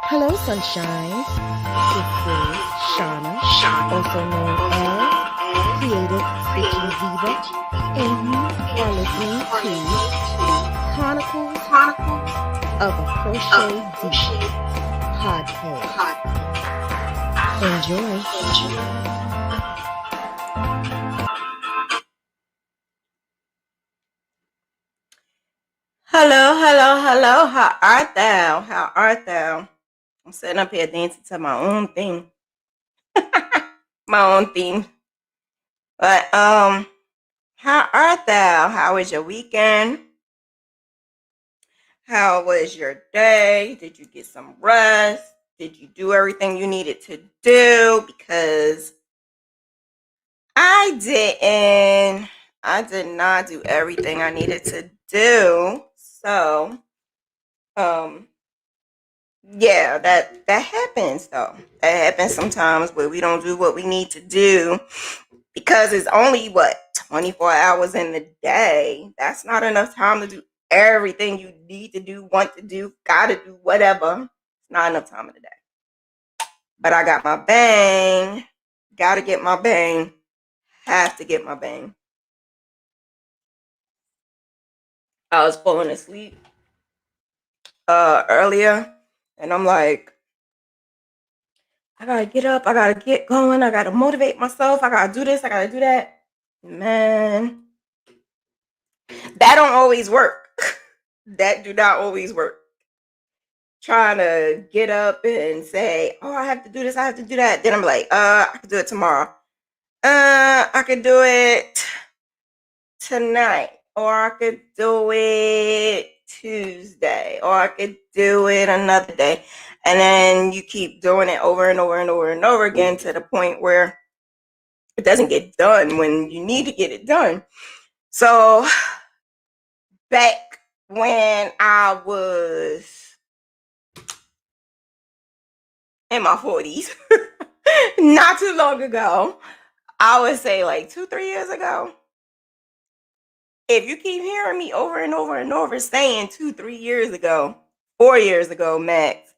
Hello, sunshine. This is Shauna, also known as Creative Stitching Diva, and you are listening to Chronicles of a Crochet Diva podcast. Enjoy. Hello. How art thou? How art thou? I'm sitting up here dancing to my own thing. My own theme. But how art thou? How was your weekend? How was your day? Did you get some rest? Did you do everything you needed to do? Because I didn't. I did not do everything I needed to do. So, yeah, that happens though. That happens sometimes where we don't do what we need to do because it's only 24 hours in the day. That's not enough time to do everything you need to do, want to do, gotta do, whatever. It's not enough time in the day. But I got my bang. Gotta get my bang. Have to get my bang. I was falling asleep earlier, and I'm like, I gotta get up, I gotta get going, I gotta motivate myself, I gotta do this, I gotta do that. Man, that don't always work. That do not always work. Trying to get up and say, oh, I have to do this, I have to do that. Then I'm like, I can do it tomorrow. I could do it tonight, or I could do it Tuesday, or I could do it another day. And then you keep doing it over and over and over and over again to the point where it doesn't get done when you need to get it done. So back when I was in my 40s, not too long ago, I would say like 2-3 years ago. If you keep hearing me over and over and over saying 2-3 years ago, 4 years ago max,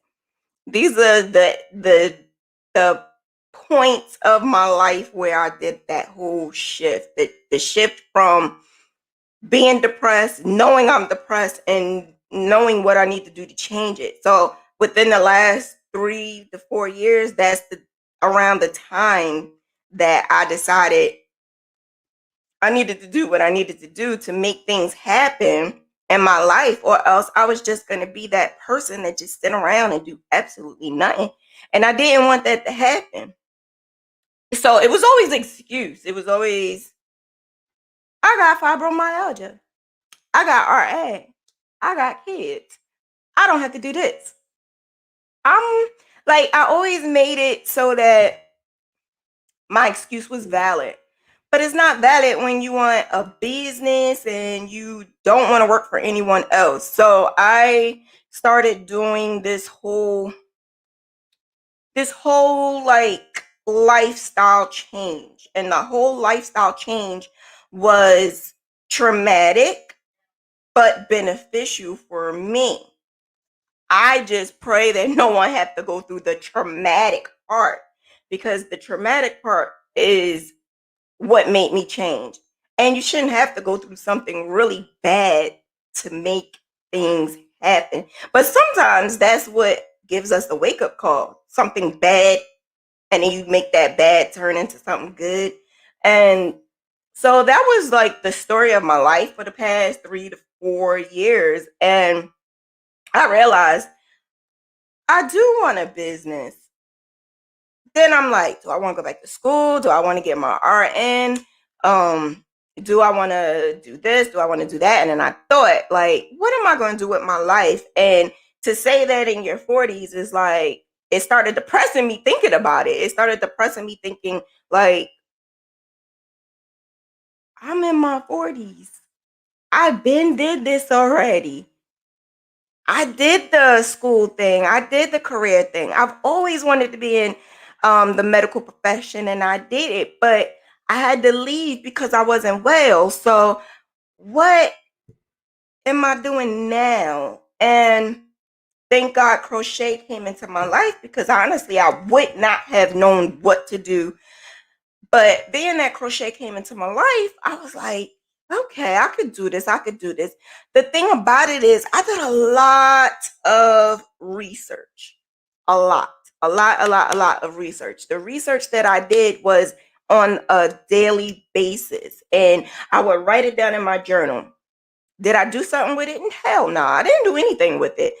these are the points of my life where I did that whole shift. The shift from being depressed, knowing I'm depressed, and knowing what I need to do to change it. So within the last 3 to 4 years, that's around the time that I decided I needed to do what I needed to do to make things happen in my life, or else I was just going to be that person that just sit around and do absolutely nothing. And I didn't want that to happen. So it was always an excuse. It was always, I got fibromyalgia. I got RA. I got kids. I don't have to do this. I'm like, I always made it so that my excuse was valid. But it's not valid when you want a business and you don't want to work for anyone else. So I started doing this whole like lifestyle change. And the whole lifestyle change was traumatic but beneficial for me. I just pray that no one have to go through the traumatic part, because the traumatic part is what made me change. And you shouldn't have to go through something really bad to make things happen. But sometimes that's what gives us the wake up call. Something bad, and then you make that bad turn into something good. And so that was like the story of my life for the past 3 to 4 years. And I realized I do want a business. Then I'm like, do I want to go back to school? Do I want to get my RN? Do I want to do this? Do I want to do that? And then I thought, like, what am I going to do with my life? And to say that in your 40s is like, it started depressing me thinking about it. It started depressing me thinking, like, I'm in my 40s. I've been did this already. I did the school thing. I did the career thing. I've always wanted to be in the medical profession, and I did it, but I had to leave because I wasn't well. So what am I doing now? And thank God crochet came into my life, because honestly, I would not have known what to do. But being that crochet came into my life, I was like, okay, I could do this. I could do this. The thing about it is, I did a lot of research. A lot of research. The research that I did was on a daily basis, and I would write it down in my journal. Did I do something with it? Hell no, I didn't do anything with it.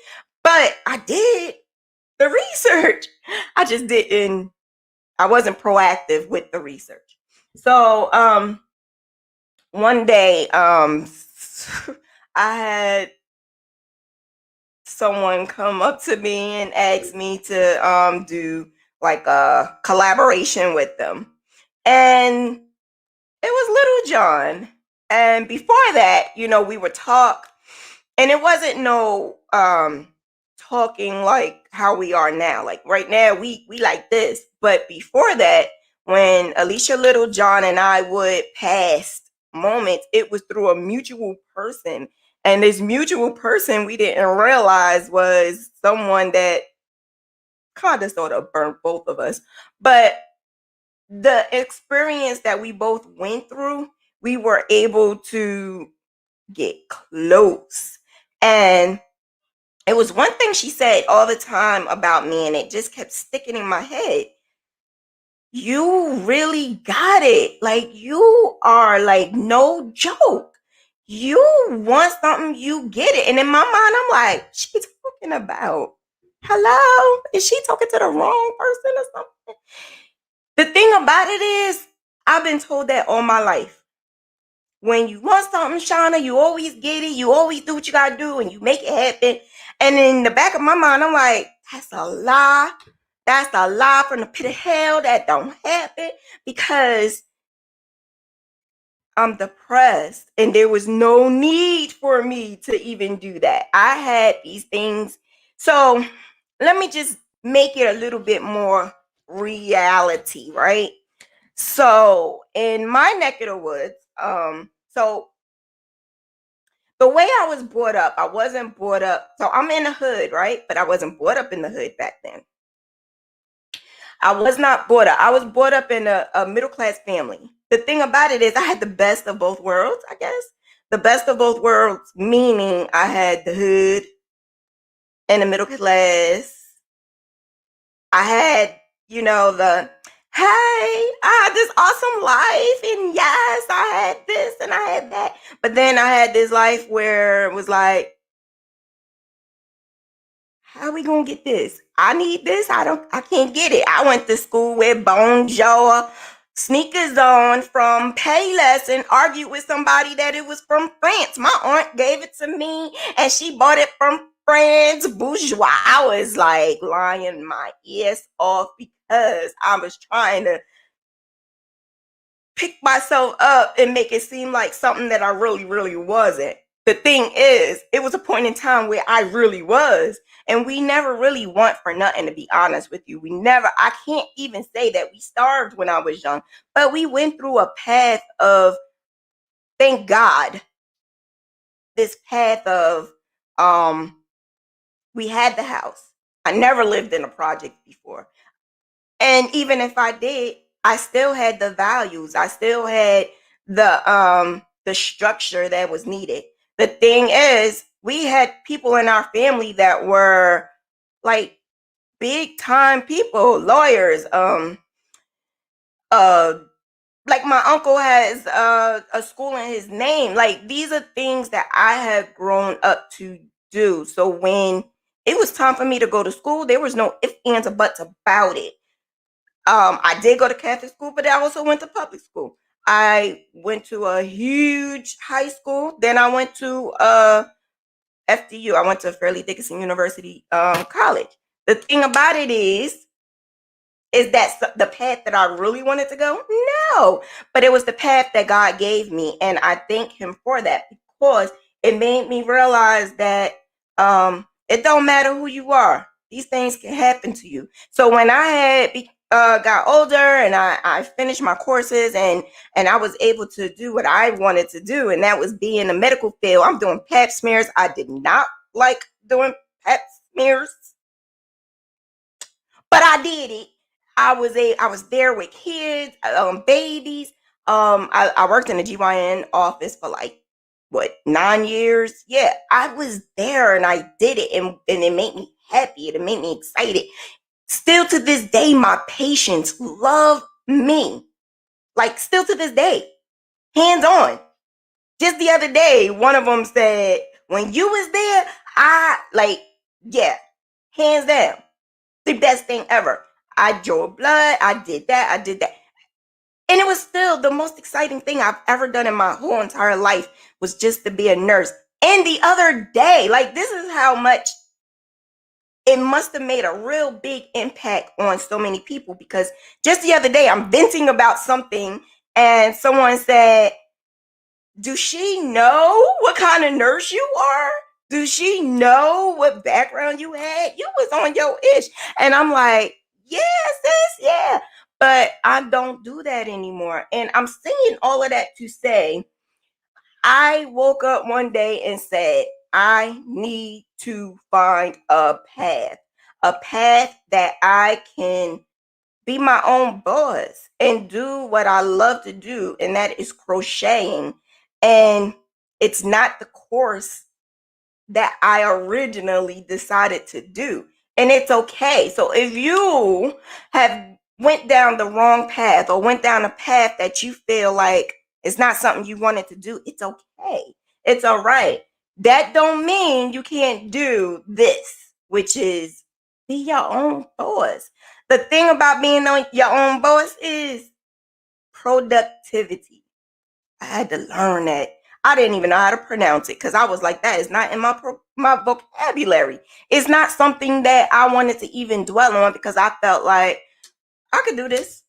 But I did the research. I just didn't, I wasn't proactive with the research. So one day I had someone come up to me and ask me to do like a collaboration with them. And it was Little John. And before that, we would talk, and it wasn't no talking like how we are now. Like right now we like this. But before that, when Alicia Littlejohn and I would pass moments, it was through a mutual person. And this mutual person we didn't realize was someone that kind of sort of burnt both of us. But the experience that we both went through, we were able to get close. And it was one thing she said all the time about me, and it just kept sticking in my head. You really got it. Like, you are like no joke. You want something, you get it. And in my mind, I'm like, she's talking about, hello? Is she talking to the wrong person or something? The thing about it is, I've been told that all my life. When you want something, Shauna, you always get it. You always do what you gotta do, and you make it happen. And in the back of my mind, I'm like, that's a lie. That's a lie from the pit of hell. That don't happen, because I'm depressed, and there was no need for me to even do that. I had these things. So let me just make it a little bit more reality, right? So in my neck of the woods, so the way I was brought up, I wasn't brought up. So I'm in the hood, right? But I wasn't brought up in the hood back then. I was not brought up. I was brought up in a middle-class family. The thing about it is, I had the best of both worlds, I guess. The best of both worlds, meaning I had the hood and the middle class. I had, the, hey, I had this awesome life, and yes, I had this and I had that. But then I had this life where it was like, how are we gonna get this? I need this. I can't get it. I went to school with bonjour sneakers on from Payless, and argued with somebody that it was from France. My aunt gave it to me, and she bought it from France. Bourgeois. I was like lying my ears off, because I was trying to pick myself up and make it seem like something that I really, really wasn't. The thing is, it was a point in time where I really was. And we never really want for nothing, to be honest with you. I can't even say that we starved when I was young, but we went through a path of, thank God, this path of, we had the house. I never lived in a project before. And even if I did, I still had the values. I still had the structure that was needed. The thing is, we had people in our family that were like big time people, lawyers. Like my uncle has a school in his name. Like, these are things that I have grown up to do. So when it was time for me to go to school, there was no ifs, ands, or buts about it. I did go to Catholic school, but I also went to public school. I went to a huge high school. Then I went to FDU. I went to Fairleigh Dickinson University College. The thing about it is that the path that I really wanted to go? No, but it was the path that God gave me, and I thank Him for that, because it made me realize that it don't matter who you are; these things can happen to you. So when I had got older, and I finished my courses, and I was able to do what I wanted to do, and that was be in the medical field. I'm doing Pap smears. I did not like doing Pap mirrors. But I did it. I was there with kids, babies. I worked in the GYN office for like what 9 years. Yeah, I was there and I did it, and it made me happy. It made me excited. Still to this day, my patients love me. Like still to this day, hands on. Just the other day, one of them said, "When you was there, I like, yeah, hands down, the best thing ever. I drew blood. I did that. I did that." And it was still the most exciting thing I've ever done in my whole entire life was just to be a nurse. And the other day, like this is how much it must have made a real big impact on so many people, because just the other day I'm venting about something and someone said, "Do she know what kind of nurse you are? Do she know what background you had? You was on your ish." And I'm like, "Yeah, sis, yeah." But I don't do that anymore. And I'm saying all of that to say, I woke up one day and said, I need to find a path that I can be my own boss and do what I love to do, and that is crocheting. And it's not the course that I originally decided to do. And it's okay. So if you have went down the wrong path or went down a path that you feel like it's not something you wanted to do, it's okay. It's all right. That don't mean you can't do this, which is be your own boss. The thing about being on your own boss is productivity. I had to learn that. I didn't even know how to pronounce it because I was like, that is not in my vocabulary. It's not something that I wanted to even dwell on because I felt like I could do this.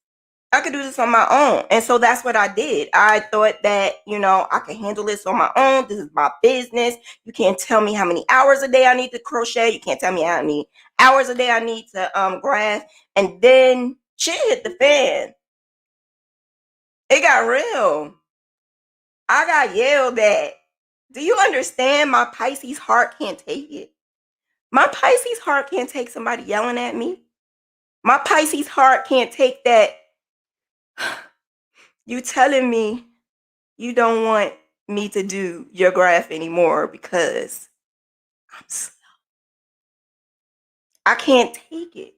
I could do this on my own. And so that's what I did. I thought that, I could handle this on my own. This is my business. You can't tell me how many hours a day I need to crochet. You can't tell me how many hours a day I need to graph. And then shit hit the fan. It got real. I got yelled at. Do you understand? My Pisces heart can't take it. My Pisces heart can't take somebody yelling at me. My Pisces heart can't take that. You telling me you don't want me to do your graph anymore because I'm slow. I can't take it.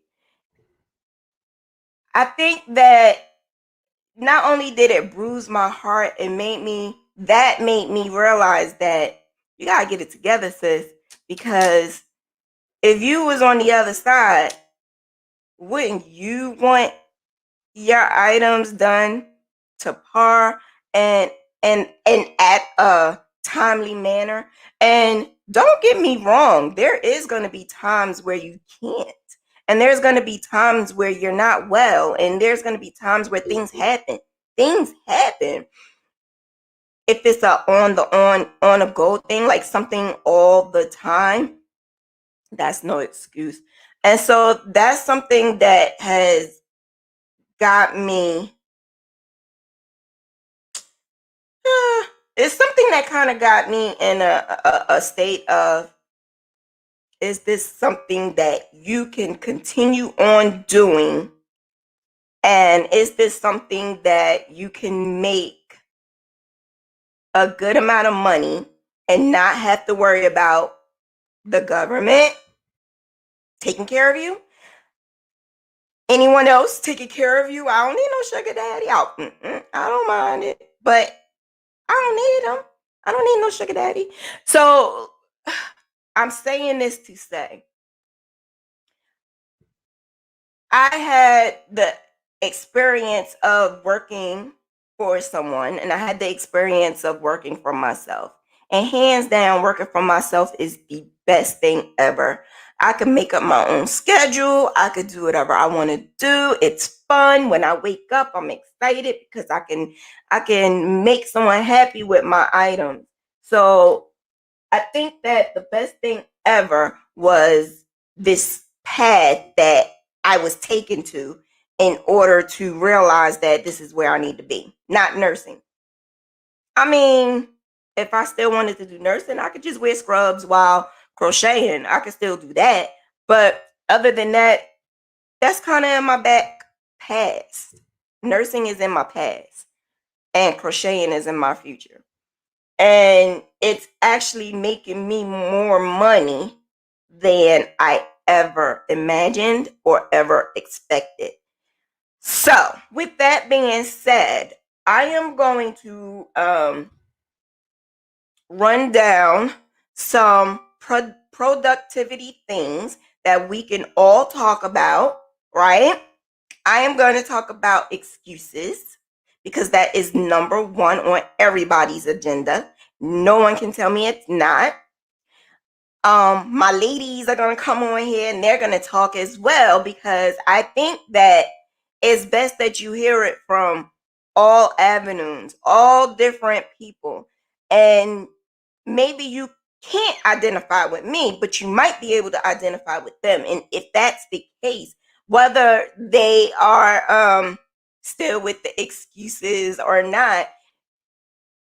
I think that not only did it bruise my heart, it made me realize that you gotta get it together, sis. Because if you was on the other side, wouldn't you want your items done to par and at a timely manner? And don't get me wrong, there is going to be times where you can't, and there's going to be times where you're not well, and there's going to be times where things happen. If it's a on a go thing, like something all the time, that's no excuse. And so that's something that has got me. It's something that kind of got me in a state of, is this something that you can continue on doing? And is this something that you can make a good amount of money and not have to worry about the government taking care of you? Anyone else taking care of you? I don't need no sugar daddy. I don't mind it, but I don't need them. I don't need no sugar daddy. So I'm saying this to say, I had the experience of working for someone, and I had the experience of working for myself. And hands down, working for myself is the best thing ever. I can make up my own schedule. I could do whatever I want to do. It's fun. When I wake up, I'm excited because I can make someone happy with my items. So I think that the best thing ever was this path that I was taken to in order to realize that this is where I need to be, not nursing. I mean, if I still wanted to do nursing, I could just wear scrubs while crocheting. I can still do that. But other than that, that's kind of in my back past. Nursing is in my past, and crocheting is in my future. And it's actually making me more money than I ever imagined or ever expected. So, with that being said, I am going to run down some productivity things that we can all talk about, right? I am going to talk about excuses because that is number one on everybody's agenda. No one can tell me it's not. My ladies are going to come on here and they're going to talk as well, because I think that it's best that you hear it from all avenues, all different people. And maybe you can't identify with me, but you might be able to identify with them. And if that's the case, whether they are still with the excuses or not,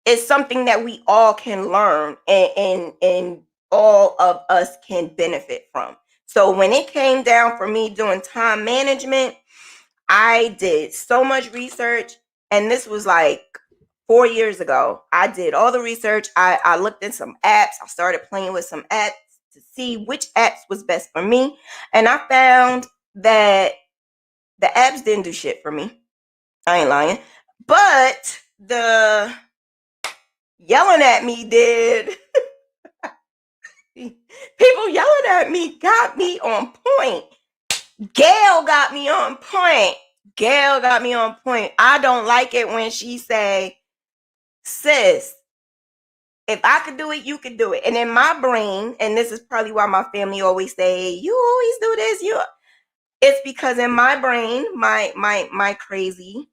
it's something that we all can learn, and all of us can benefit from. So when it came down for me doing time management, I did so much research, and this was like 4 years ago. I did all the research. I looked in some apps. I started playing with some apps to see which apps was best for me. And I found that the apps didn't do shit for me. I ain't lying. But the yelling at me did. People yelling at me got me on point. Gail got me on point. I don't like it when she say, sis, if I could do it, you could do it. And in my brain, and this is probably why my family always say, you always do this, it's because in my brain, my crazy,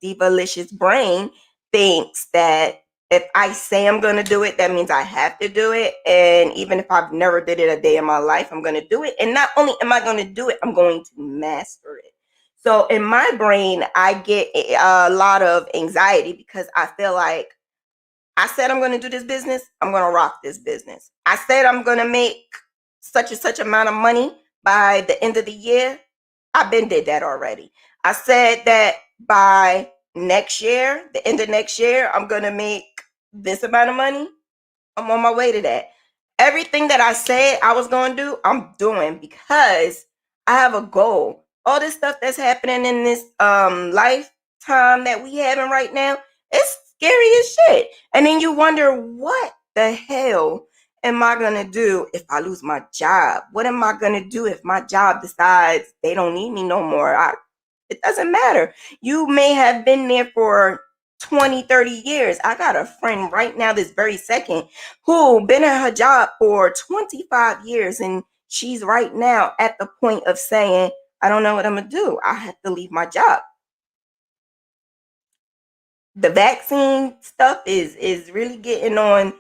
diva-licious brain thinks that if I say I'm going to do it, that means I have to do it. And even if I've never did it a day in my life, I'm going to do it. And not only am I going to do it, I'm going to master it. So in my brain, I get a lot of anxiety because I feel like I said I'm going to do this business. I'm going to rock this business. I said I'm going to make such and such amount of money by the end of the year. I've been did that already. I said that by next year, the end of next year, I'm going to make this amount of money. I'm on my way to that. Everything that I said I was going to do, I'm doing because I have a goal. All this stuff that's happening in this lifetime that we having right now, it's scary as shit. And then you wonder, what the hell am I going to do if I lose my job? What am I going to do if my job decides they don't need me no more? It doesn't matter. You may have been there for 20, 30 years. I got a friend right now, this very second, who been at her job for 25 years. And she's right now at the point of saying, I don't know what I'm going to do. I have to leave my job. The vaccine stuff is really getting on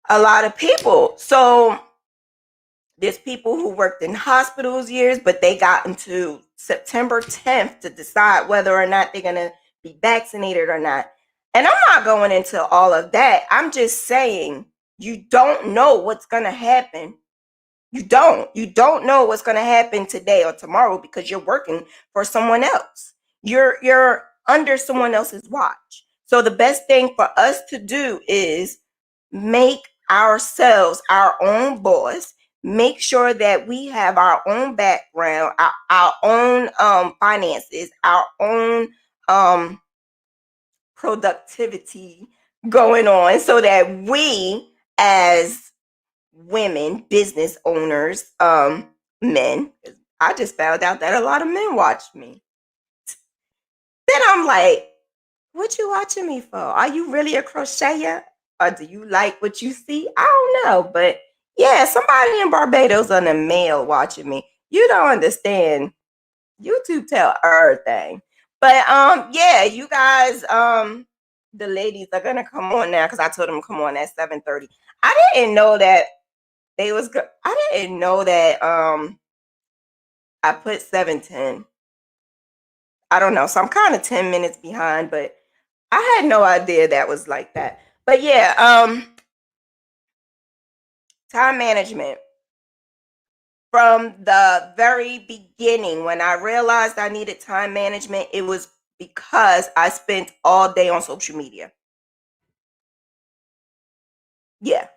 a lot of people. So there's people who worked in hospitals years, but they got into September 10th to decide whether or not they're going to be vaccinated or not. And I'm not going into all of that. I'm just saying, you don't know what's going to happen. You don't know what's going to happen today or tomorrow because you're working for someone else. You're under someone else's watch. So the best thing for us to do is make ourselves our own boss. Make sure that we have our own background, our own finances, our own productivity going on, so that we as women, business owners, men, I just found out that a lot of men watch me. Then I'm like, what you watching me for? Are you really a crocheter? Or do you like what you see? I don't know. But yeah, somebody in Barbados on the mail watching me. You don't understand. YouTube tell everything. But yeah, you guys, the ladies are gonna come on now because I told them to come on at 7:30. I didn't know that they was good. I didn't know that I put 7:10. I don't know. So I'm kind of 10 minutes behind, but I had no idea that was like that. But yeah, Time management. From the very beginning, when I realized I needed time management, it was because I spent all day on social media. Yeah.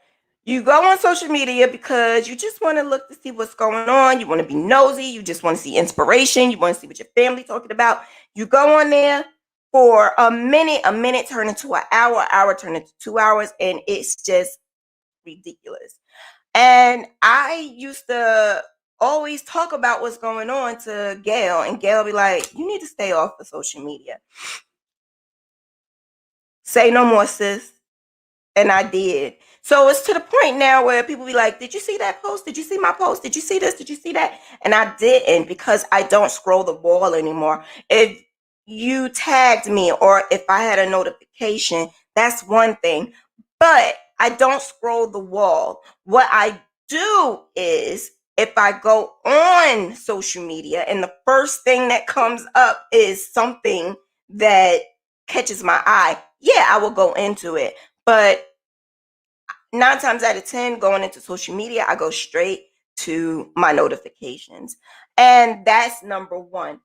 You go on social media because you just want to look to see what's going on. You want to be nosy. You just want to see inspiration. You want to see what your family talking about. You go on there for a minute turn into an hour turn into 2 hours, and it's just ridiculous. And I used to always talk about what's going on to Gail, and Gail be like, "You need to stay off of social media." Say no more, sis. And I did. So it's to the point now where people be like, "Did you see that post? Did you see my post? Did you see this? Did you see that?" And I didn't, because I don't scroll the wall anymore. If you tagged me or if I had a notification, that's one thing. But I don't scroll the wall. What I do is, if I go on social media and the first thing that comes up is something that catches my eye, yeah, I will go into it. But 9 times out of 10, going into social media, I go straight to my notifications. And that's number one.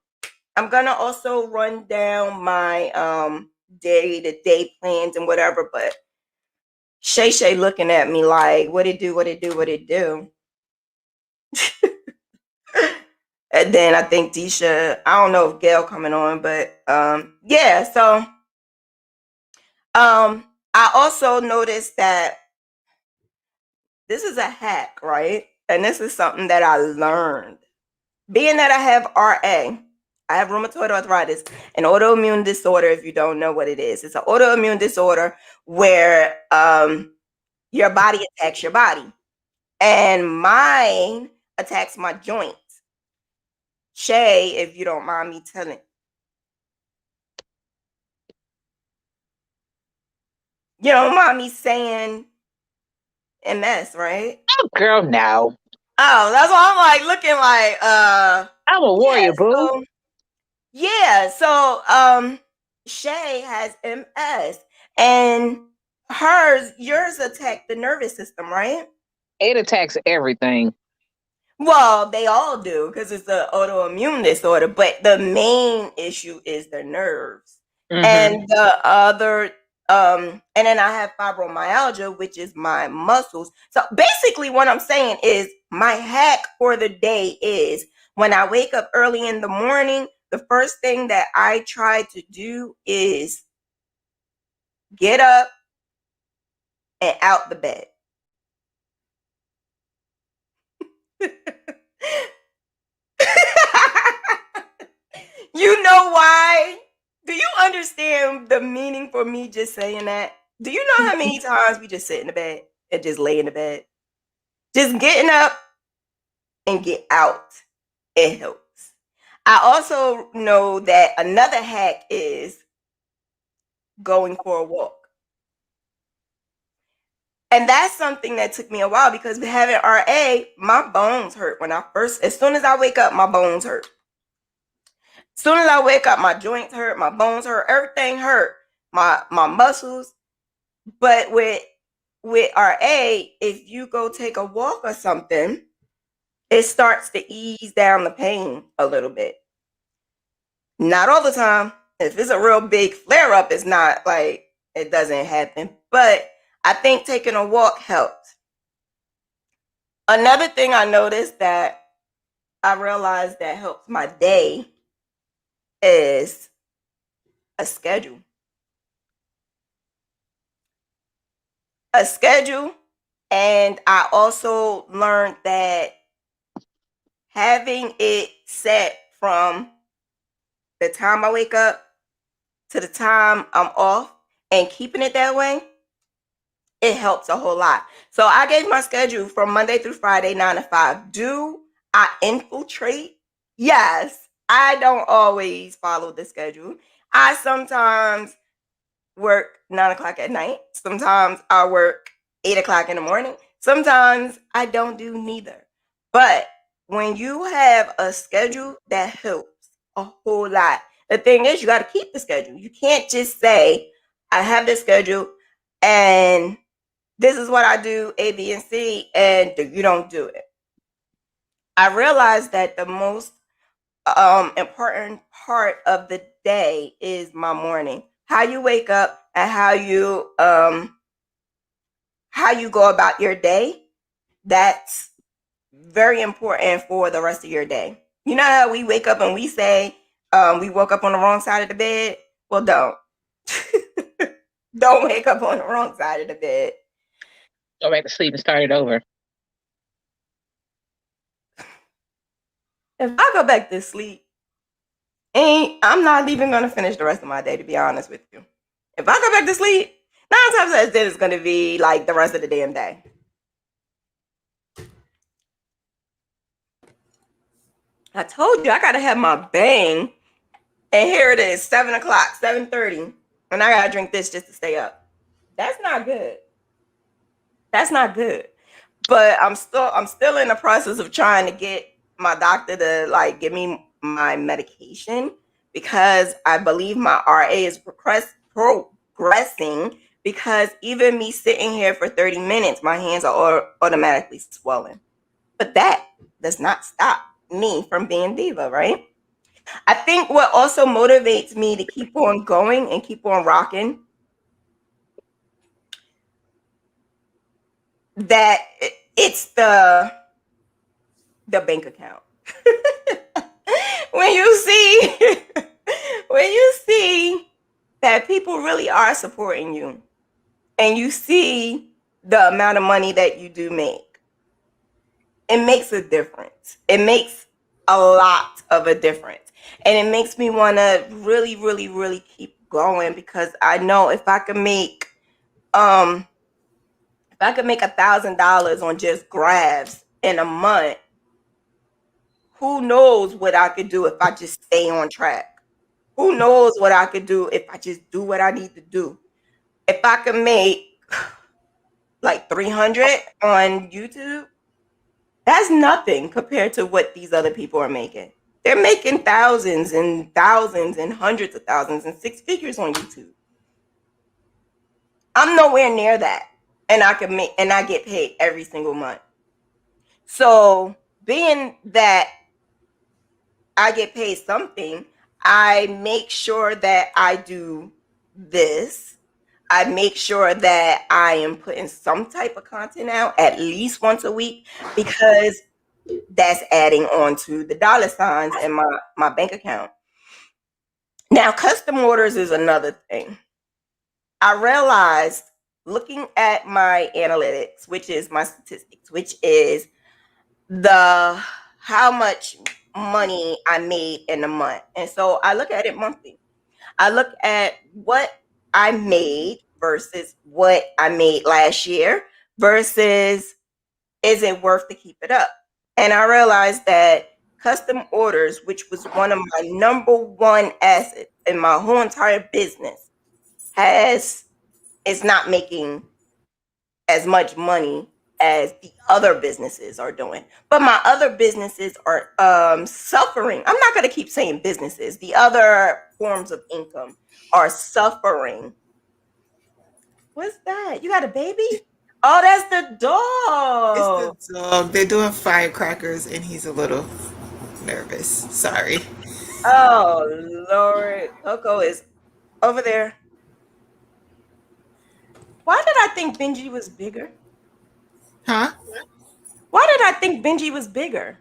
I'm going to also run down my day-to-day plans and whatever, but Shay looking at me like, what it do? And then I think Tisha, I don't know if Gail coming on, but yeah, so I also noticed that this is a hack, right? And this is something that I learned. Being that I have RA, I have rheumatoid arthritis, an autoimmune disorder. If you don't know what it is, it's an autoimmune disorder where your body attacks your body. And mine attacks my joints. Shay, if you don't mind me telling. You don't mind me saying MS, right? Oh, girl, no. Oh, that's why I'm like looking like I'm a warrior, boo. So Shay has MS, and yours attack the nervous system, right? It attacks everything. Well, they all do because it's an autoimmune disorder, but the main issue is the nerves. And the other and then I have fibromyalgia, which is my muscles. So basically what I'm saying is, my hack for the day is, when I wake up early in the morning, the first thing that I try to do is get up and out the bed. You know why? Do you understand the meaning for me just saying that? Do you know how many times we just sit in the bed and just lay in the bed? Just getting up and get out, it helps. I also know that another hack is going for a walk. And that's something that took me a while, because having RA, my bones hurt as soon as I wake up, my bones hurt. As soon as I wake up, my joints hurt, my bones hurt, everything hurt, my muscles. But with RA, if you go take a walk or something, it starts to ease down the pain a little bit. Not all the time. If it's a real big flare up, it's not like it doesn't happen. But I think taking a walk helps. Another thing I noticed that I realized that helps my day is a schedule. A schedule. And I also learned that having it set from the time I wake up to the time I'm off and keeping it that way, it helps a whole lot. So I gave my schedule from Monday through Friday, 9 to 5. Do I infiltrate? Yes. I don't always follow the schedule. I sometimes work 9 o'clock at night. Sometimes I work 8 o'clock in the morning. Sometimes I don't do neither. But when you have a schedule, that helps a whole lot. The thing is, you got to keep the schedule. You can't just say, I have this schedule and this is what I do, A, B, and C, and you don't do it. I realized that the most important part of the day is my morning. How you wake up and how you go about your day. That's very important for the rest of your day. You know how we wake up and we say we woke up on the wrong side of the bed? Well, don't. Don't wake up on the wrong side of the bed. Go back to sleep and start it over. If I go back to sleep, I'm not even going to finish the rest of my day, to be honest with you. If I go back to sleep, 9 times out of 10 it's going to be like the rest of the damn day. I told you I got to have my bang. And here it is, 7 o'clock, 7:30. And I got to drink this just to stay up. That's not good. That's not good. But I'm still in the process of trying to get my doctor to like give me my medication, because I believe my RA is progressing, because even me sitting here for 30 minutes, my hands are automatically swelling. But that does not stop me from being diva, right? I think what also motivates me to keep on going and keep on rocking, that it's the bank account. when you see that people really are supporting you, and you see the amount of money that you do make, it makes a difference. It makes a lot of a difference. And it makes me want to really, really, really keep going, because I know if I could make $1,000 on just grabs in a month, who knows what I could do if I just stay on track? Who knows what I could do if I just do what I need to do? If I could make like 300 on YouTube, that's nothing compared to what these other people are making. They're making thousands and thousands and hundreds of thousands and 6 figures on YouTube. I'm nowhere near that. And I get paid every single month. So being that I get paid something, I make sure that I do this. I make sure that I am putting some type of content out at least once a week, because that's adding on to the dollar signs in my bank account. Now, custom orders is another thing. I realized, looking at my analytics, which is my statistics, which is how much money I made in a month. And so I look at it monthly. I look at what I made versus what I made last year versus is it worth to keep it up? And I realized that custom orders, which was one of my number one assets in my whole entire business, is not making as much money as the other businesses are doing. But my other businesses are suffering. I'm not going to keep saying businesses. The other forms of income are suffering. What's that? You got a baby? Oh, that's the dog. It's the dog. They're doing firecrackers and he's a little nervous. Sorry. Oh, Lord. Coco is over there. Why did I think Benji was bigger? Huh? Why did I think Benji was bigger?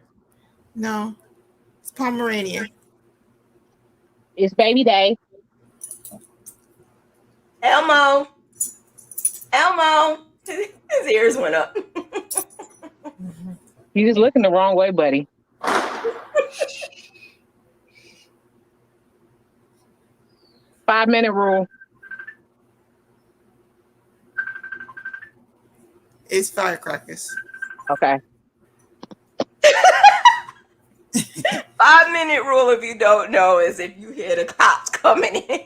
No. It's Pomeranian. It's baby day. Elmo. His ears went up. You just looking the wrong way, buddy. 5-minute rule. It's firecrackers. Okay. 5-minute rule, if you don't know, is if you hear the cops coming in.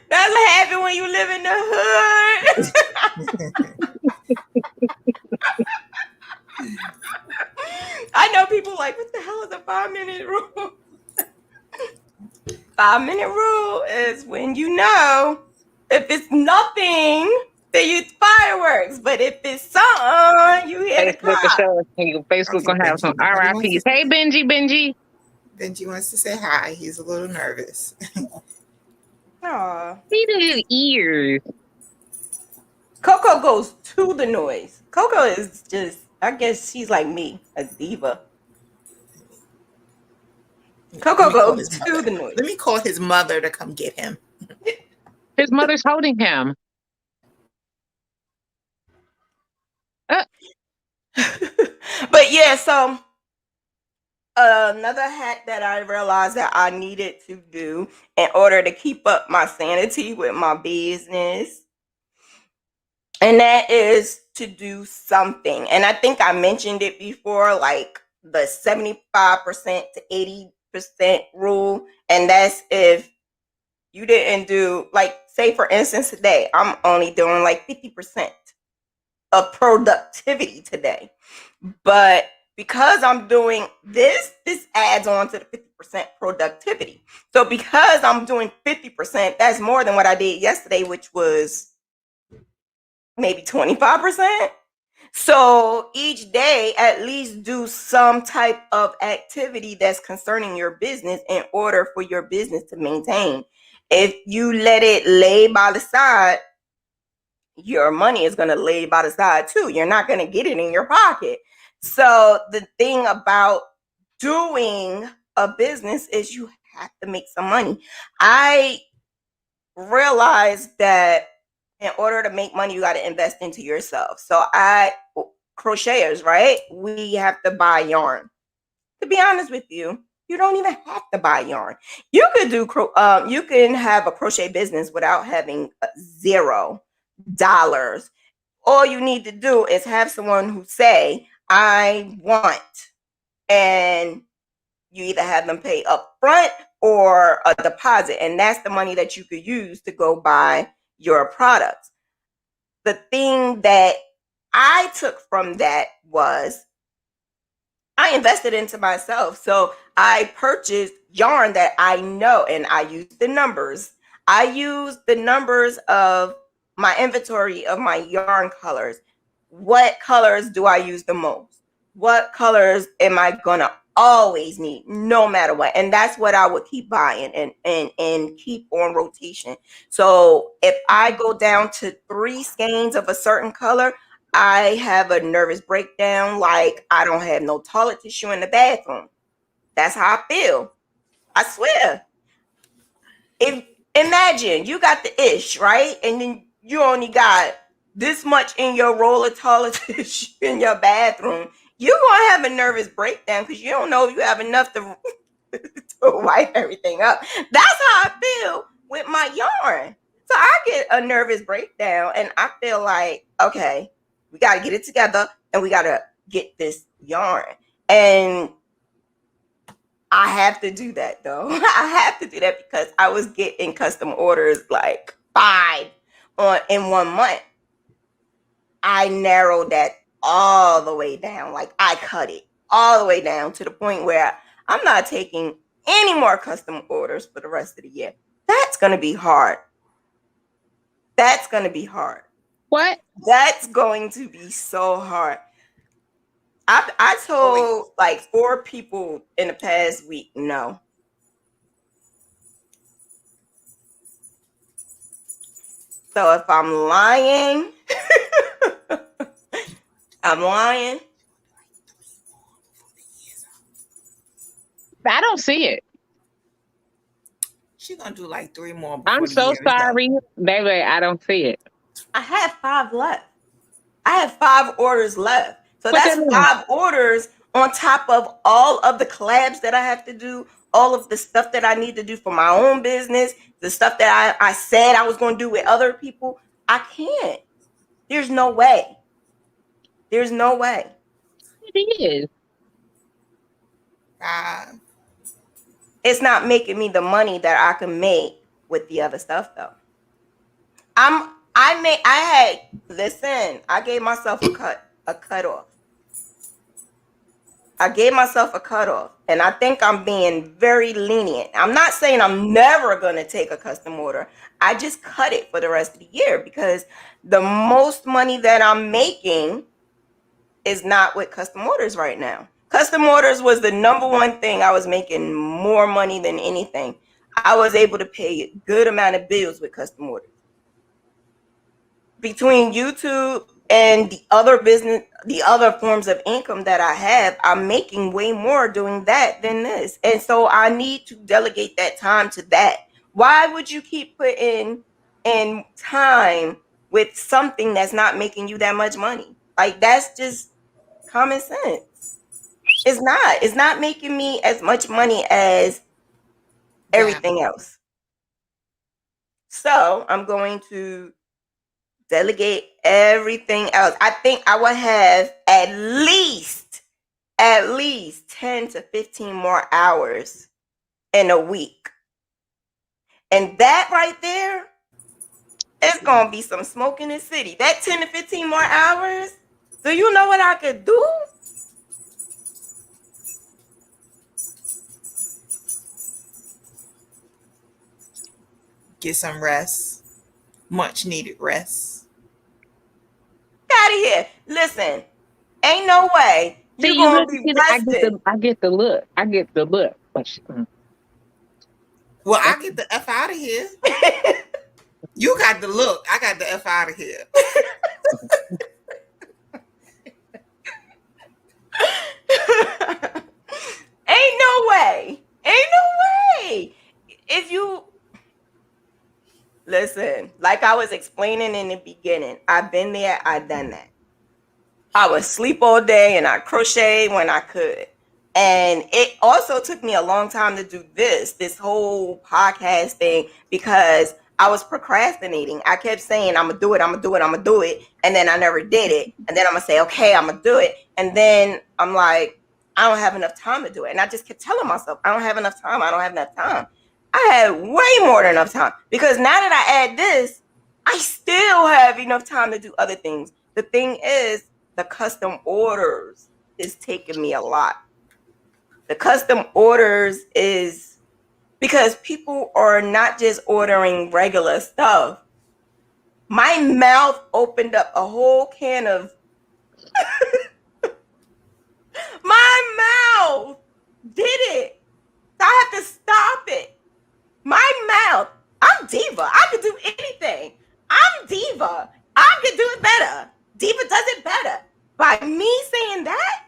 That's what happens when you live in the hood. I know people like, what the hell is a 5-minute rule? 5-minute rule is when you know if it's nothing They use fireworks, but if it's something, you hear the Facebook will clock. show us. Facebook Okay, gonna have some RIPs. Hey, Benji. Benji wants to say hi. He's a little nervous. Aw. See the ears. Coco goes to the noise. Coco is just, I guess she's like me, a diva. Coco goes to the noise. Let me call his mother to come get him. His mother's holding him. But yeah, so another hack that I realized that I needed to do in order to keep up my sanity with my business, and that is to do something. And I think I mentioned it before, like the 75% to 80% rule. And that's if you didn't do, like, say for instance, today, I'm only doing like 50% of productivity today. But because I'm doing this adds on to the 50% productivity. So because I'm doing 50%, that's more than what I did yesterday, which was maybe 25%. So each day, at least do some type of activity that's concerning your business in order for your business to maintain. If you let it lay by the side, your money is going to lay by the side too. You're not going to get it in your pocket. So the thing about doing a business is you have to make some money. I realized that in order to make money, you got to invest into yourself. So crocheters, right? We have to buy yarn. To be honest with you, you don't even have to buy yarn. You could do you can have a crochet business without having $0. All you need to do is have someone who say, I want, and you either have them pay up front or a deposit, and that's the money that you could use to go buy your products. The thing that I took from that was I invested into myself. So I purchased yarn that I know, and I used the numbers. I used the numbers of my inventory of my yarn colors. What colors do I use the most? What colors am I gonna always need no matter what? And that's what I would keep buying and keep on rotation. So if I go down to 3 skeins of a certain color, I have a nervous breakdown, like I don't have no toilet tissue in the bathroom. That's how I feel. I swear. If imagine you got the ish, right? And then you only got this much in your roll of toilet tissue in your bathroom, you're gonna have a nervous breakdown because you don't know if you have enough to wipe everything up. That's how I feel with my yarn. So I get a nervous breakdown and I feel like, okay, we got to get it together and we got to get this yarn. And I have to do that though. I have to do that because I was getting custom orders like 5 in 1 month. I narrowed that all the way down. Like I cut it all the way down to the point where I'm not taking any more custom orders for the rest of the year. That's going to be hard. That's going to be hard. What? That's going to be so hard. I told like 4 people in the past week no. So if I'm lying, I'm lying. I don't see it. She's gonna do like 3 more. I'm so sorry, baby. I don't see it. I have 5 left. I have 5 orders left. So What that's that mean? 5 orders on top of all of the collabs that I have to do, all of the stuff that I need to do for my own business, the stuff that I said I was going to do with other people. I can't. There's no way. There's no way. It is. It's not making me the money that I can make with the other stuff though. I gave myself a cutoff. I gave myself a cutoff, and I think I'm being very lenient. I'm not saying I'm never going to take a custom order. I just cut it for the rest of the year because the most money that I'm making is not with custom orders right now. Custom orders was the number one thing. I was making more money than anything. I was able to pay a good amount of bills with custom orders. Between YouTube and the other business, the other forms of income that I have, I'm making way more doing that than this. And so I need to delegate that time to that. Why would you keep putting in time with something that's not making you that much money? Like, that's just common sense. It's not making me as much money as everything else. So I'm going to delegate everything else. I think I will have at least 10 to 15 more hours in a week. And that right there is going to be some smoke in the city. That 10 to 15 more hours, do you know what I could do? Get some rest. Much needed rest. Get out of here. Listen, ain't no way you're going to be rested. I get the look. Well, I get the F out of here. You got the look. I got the F out of here. Ain't no way. If you listen, like I was explaining in the beginning, I've been there, I've done that. I would sleep all day and I crochet when I could. And it also took me a long time to do this whole podcast thing because I was procrastinating. I kept saying, I'm going to do it. And then I never did it. And then I'm going to say, okay, I'm going to do it. And then I'm like, I don't have enough time to do it. And I just kept telling myself, I don't have enough time. I had way more than enough time because now that I add this, I still have enough time to do other things. The thing is, the custom orders is taking me a lot. The custom orders is because people are not just ordering regular stuff. My mouth opened up a whole can of my mouth did it. So I have to stop it. My mouth. I'm Diva. I could do anything. I'm Diva. I could do it better. Diva does it better. By me saying that,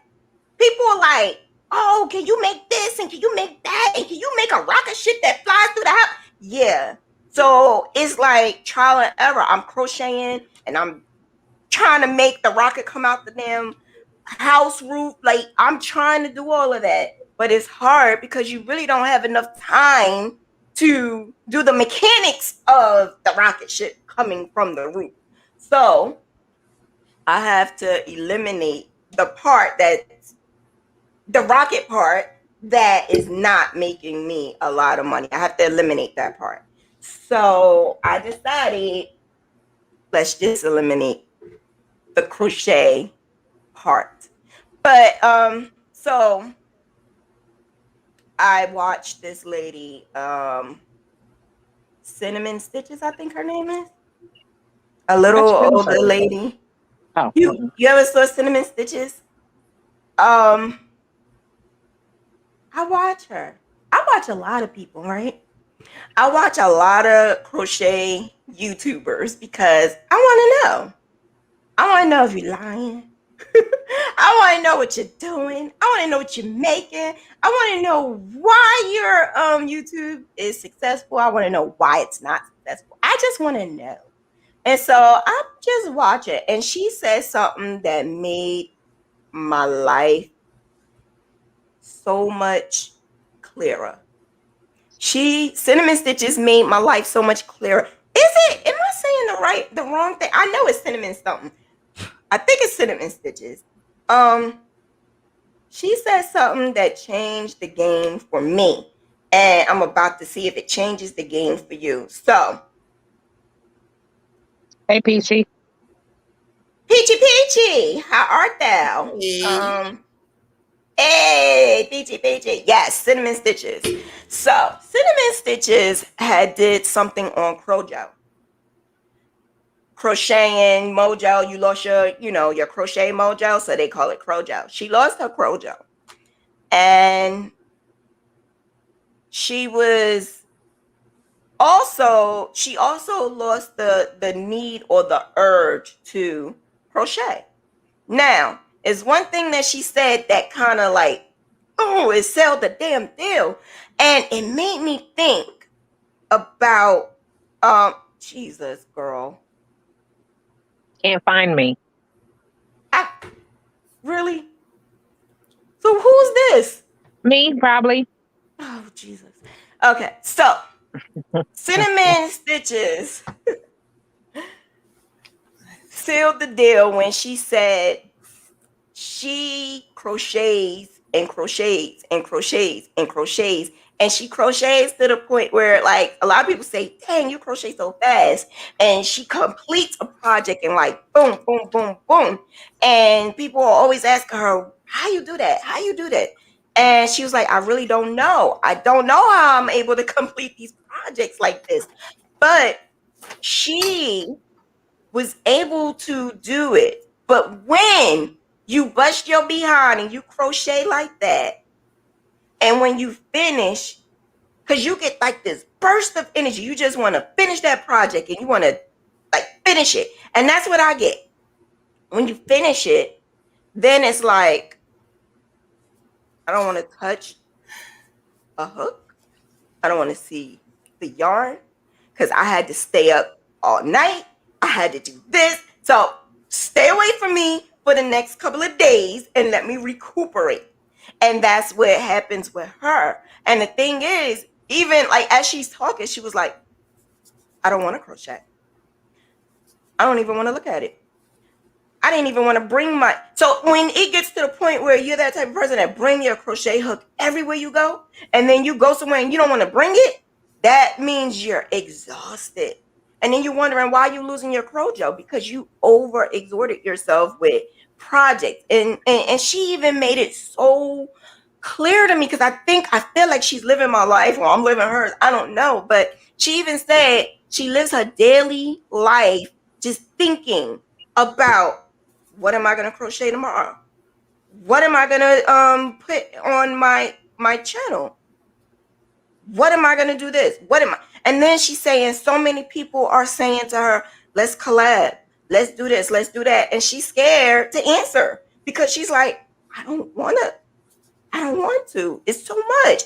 people are like, oh, can you make this and can you make that and can you make a rocket ship that flies through the house? Yeah. So it's like trial and error. I'm crocheting and I'm trying to make the rocket come out the damn house roof. Like, I'm trying to do all of that, but it's hard because you really don't have enough time to do the mechanics of the rocket ship coming from the roof. So I have to eliminate the part that's the rocket part that is not making me a lot of money. I have to eliminate that part. So I decided, let's just eliminate the crochet part. But so I watched this lady, Cinnamon Stitches, I think her name is. A little older lady. Oh. You ever saw Cinnamon Stitches? I watch her. I watch a lot of people, right? I watch a lot of crochet YouTubers because I want to know. I want to know if you're lying. I want to know what you're doing. I want to know what you're making. I want to know why your YouTube is successful. I want to know why it's not successful. I just want to know. And so I just watch it. And she said something that made my life so much clearer. Cinnamon Stitches made my life so much clearer. Am I saying the wrong thing? I know it's cinnamon something. I think it's Cinnamon Stitches. She said something that changed the game for me. And I'm about to see if it changes the game for you. So. Hey, Peachy. Peachy, how art thou? Hey. Hey, Peachy. Yes, cinnamon stitches. So cinnamon stitches had did something on Crojo. Crocheting mojo, you lost your crochet mojo, so they call it Crojo. She lost her Crojo. And she also lost the need or the urge to crochet. Now, it's one thing that she said that kind of like, oh, it sold the damn deal. And it made me think about Jesus, girl. Can't find me. Really? So who's this? Me, probably. Oh, Jesus. Okay, so cinnamon stitches sealed the deal when she said she crochets and crochets and crochets and crochets, and she crochets to the point where, like, a lot of people say, dang, you crochet so fast. And she completes a project and like boom, boom, boom, boom. And people are always asking her, how you do that? How you do that? And she was like, I really don't know. I don't know how I'm able to complete these projects like this. But she was able to do it. But when you bust your behind and you crochet like that, and when you finish, because you get like this burst of energy, you just want to finish that project and you want to like finish it. And that's what I get. When you finish it, then it's like, I don't want to touch a hook. I don't want to see the yarn because I had to stay up all night. I had to do this. So stay away from me for the next couple of days and let me recuperate. And that's what happens with her. And the thing is, even like as she's talking, she was like, I don't want to crochet. I don't even want to look at it. I didn't even want to bring my. So when it gets to the point where you're that type of person that bring your crochet hook everywhere you go, and then you go somewhere and you don't want to bring it, that means you're exhausted. And then you're wondering why you're losing your crojo because you over exhorted yourself with projects. And she even made it so clear to me because I feel like she's living my life or I'm living hers. I don't know. But she even said she lives her daily life just thinking about, what am I going to crochet tomorrow? What am I going to put on my channel? What am I going to do this? What am I? And then she's saying so many people are saying to her, let's collab. Let's do this. Let's do that. And she's scared to answer because she's like, I don't want to. It's too much.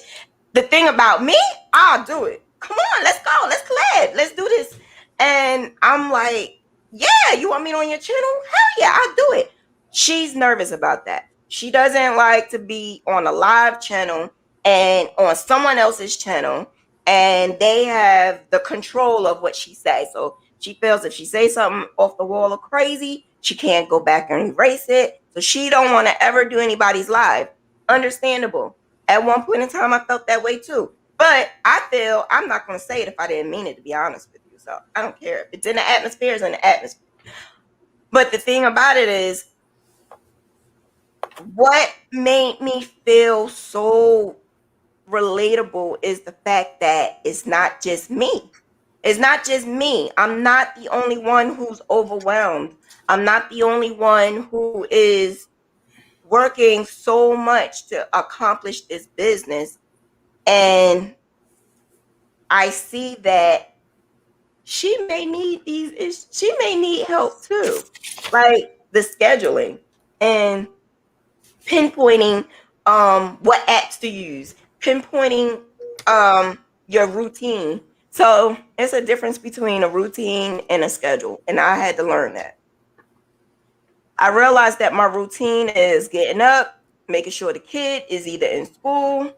The thing about me, I'll do it. Come on, let's go. Let's collab. Let's do this. And I'm like, yeah, you want me on your channel? Hell yeah, I'll do it. She's nervous about that. She doesn't like to be on a live channel and on someone else's channel, and they have the control of what she says. So she feels if she says something off the wall or crazy, she can't go back and erase it. So she don't want to ever do anybody's live. Understandable. At one point in time, I felt that way too. But I feel I'm not going to say it if I didn't mean it, to be honest with you. So I don't care. If it's in the atmosphere, it's in the atmosphere. But the thing about it is, what made me feel so relatable is the fact that it's not just me. It's not just me. I'm not the only one who's overwhelmed. I'm not the only one who is working so much to accomplish this business. And I see that she may need help too. Like the scheduling and pinpointing what apps to use, pinpointing your routine. So it's a difference between a routine and a schedule. And I had to learn that. I realized that my routine is getting up, making sure the kid is either in school.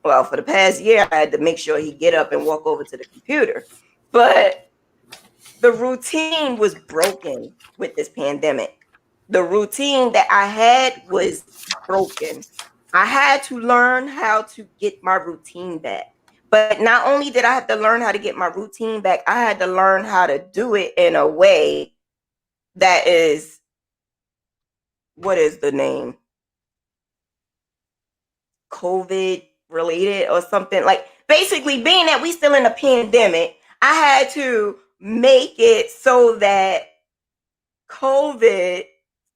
Well, for the past year, I had to make sure he get up and walk over to the computer. But the routine was broken with this pandemic. The routine that I had was broken. I had to learn how to get my routine back. But not only did I have to learn how to get my routine back, I had to learn how to do it in a way that is, what is the name? COVID related or something. Like basically being that we still in a pandemic, I had to make it so that COVID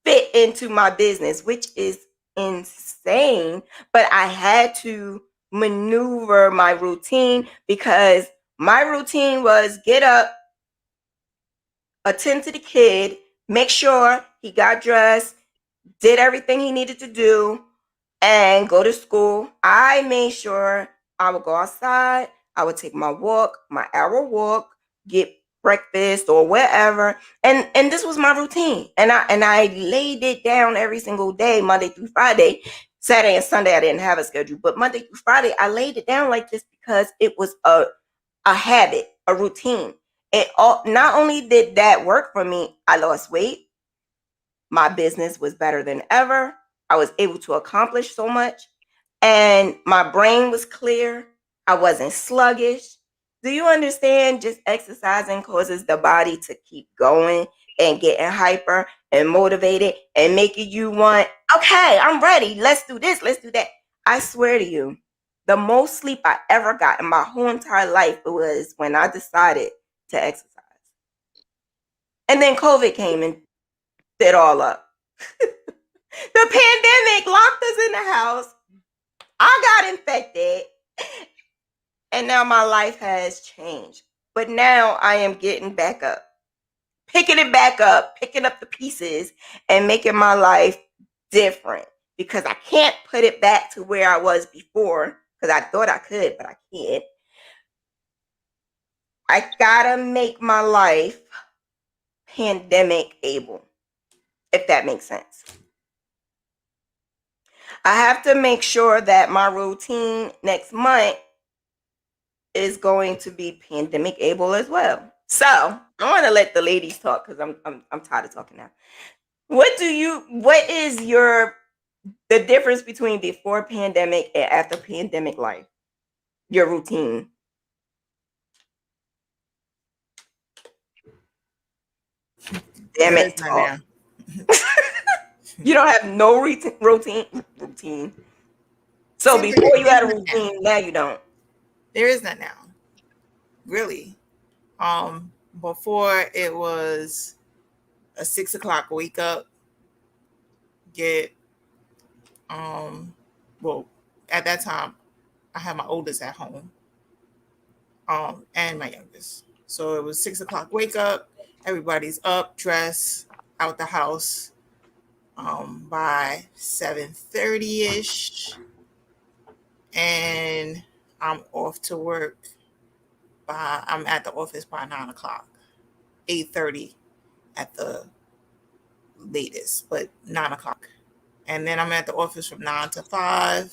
fit into my business, which is insane. But I had to maneuver my routine because my routine was get up, attend to the kid, make sure he got dressed, did everything he needed to do, and go to school. I made sure I would go outside. I would take my walk, my hour walk, get breakfast or whatever. And this was my routine. And I laid it down every single day, Monday through Friday. Saturday and Sunday I didn't have a schedule, but Monday through Friday I laid it down like this because it was a habit, a routine. It all, not only did that work for me, I lost weight. My business was better than ever. I was able to accomplish so much, and my brain was clear. I wasn't sluggish. Do you understand? Just exercising causes the body to keep going and getting hyper and motivated and making you want, okay, I'm ready. Let's do this. Let's do that. I swear to you, the most sleep I ever got in my whole entire life was when I decided to exercise. And then COVID came and it all up. The pandemic locked us in the house. I got infected. And now my life has changed. But now I am getting back up, picking it back up, picking up the pieces and making my life different because I can't put it back to where I was before because I thought I could, but I can't. I gotta make my life pandemic able, if that makes sense. I have to make sure that my routine next month is going to be pandemic able as well. So I want to let the ladies talk because I'm tired of talking now. What is the difference between before pandemic and after pandemic life? Your routine. Damn it, talk. You don't have no routine. So before you had a routine, now you don't. There is none now. Really. Before it was a 6 o'clock wake up, get well, at that time I had my oldest at home, and my youngest. So it was 6 o'clock wake up, everybody's up, dressed, out the house. By 7:30ish, and I'm off to work I'm at the office by 9 o'clock, 8:30 at the latest, but 9 o'clock. And then I'm at the office from 9 to 5.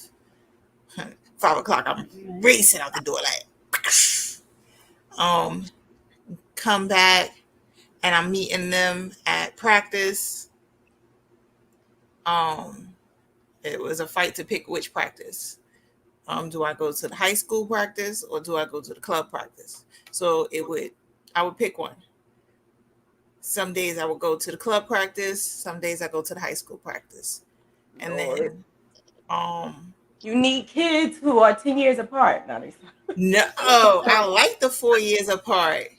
5 o'clock, I'm racing out the door like, come back, and I'm meeting them at practice. It was a fight to pick which practice. Do I go to the high school practice or do I go to the club practice? So I would pick one. Some days I would go to the club practice. Some days I go to the high school practice. And then, you need kids who are 10 years apart. No, I like the 4 years apart.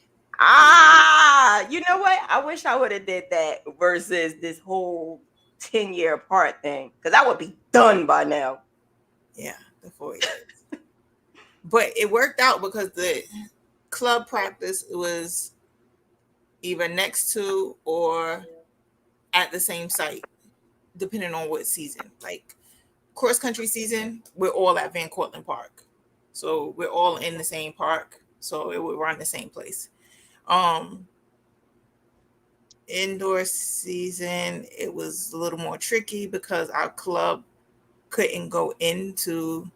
You know what? I wish I would have did that versus this whole 10-year apart thing, because I would be done by now. Yeah, the 4 years. But it worked out because the club practice was either next to or at the same site, depending on what season. Like cross country season, we're all at Van Cortlandt Park. So we're all in the same park. So it would run the same place. Indoor season, it was a little more tricky because our club couldn't go into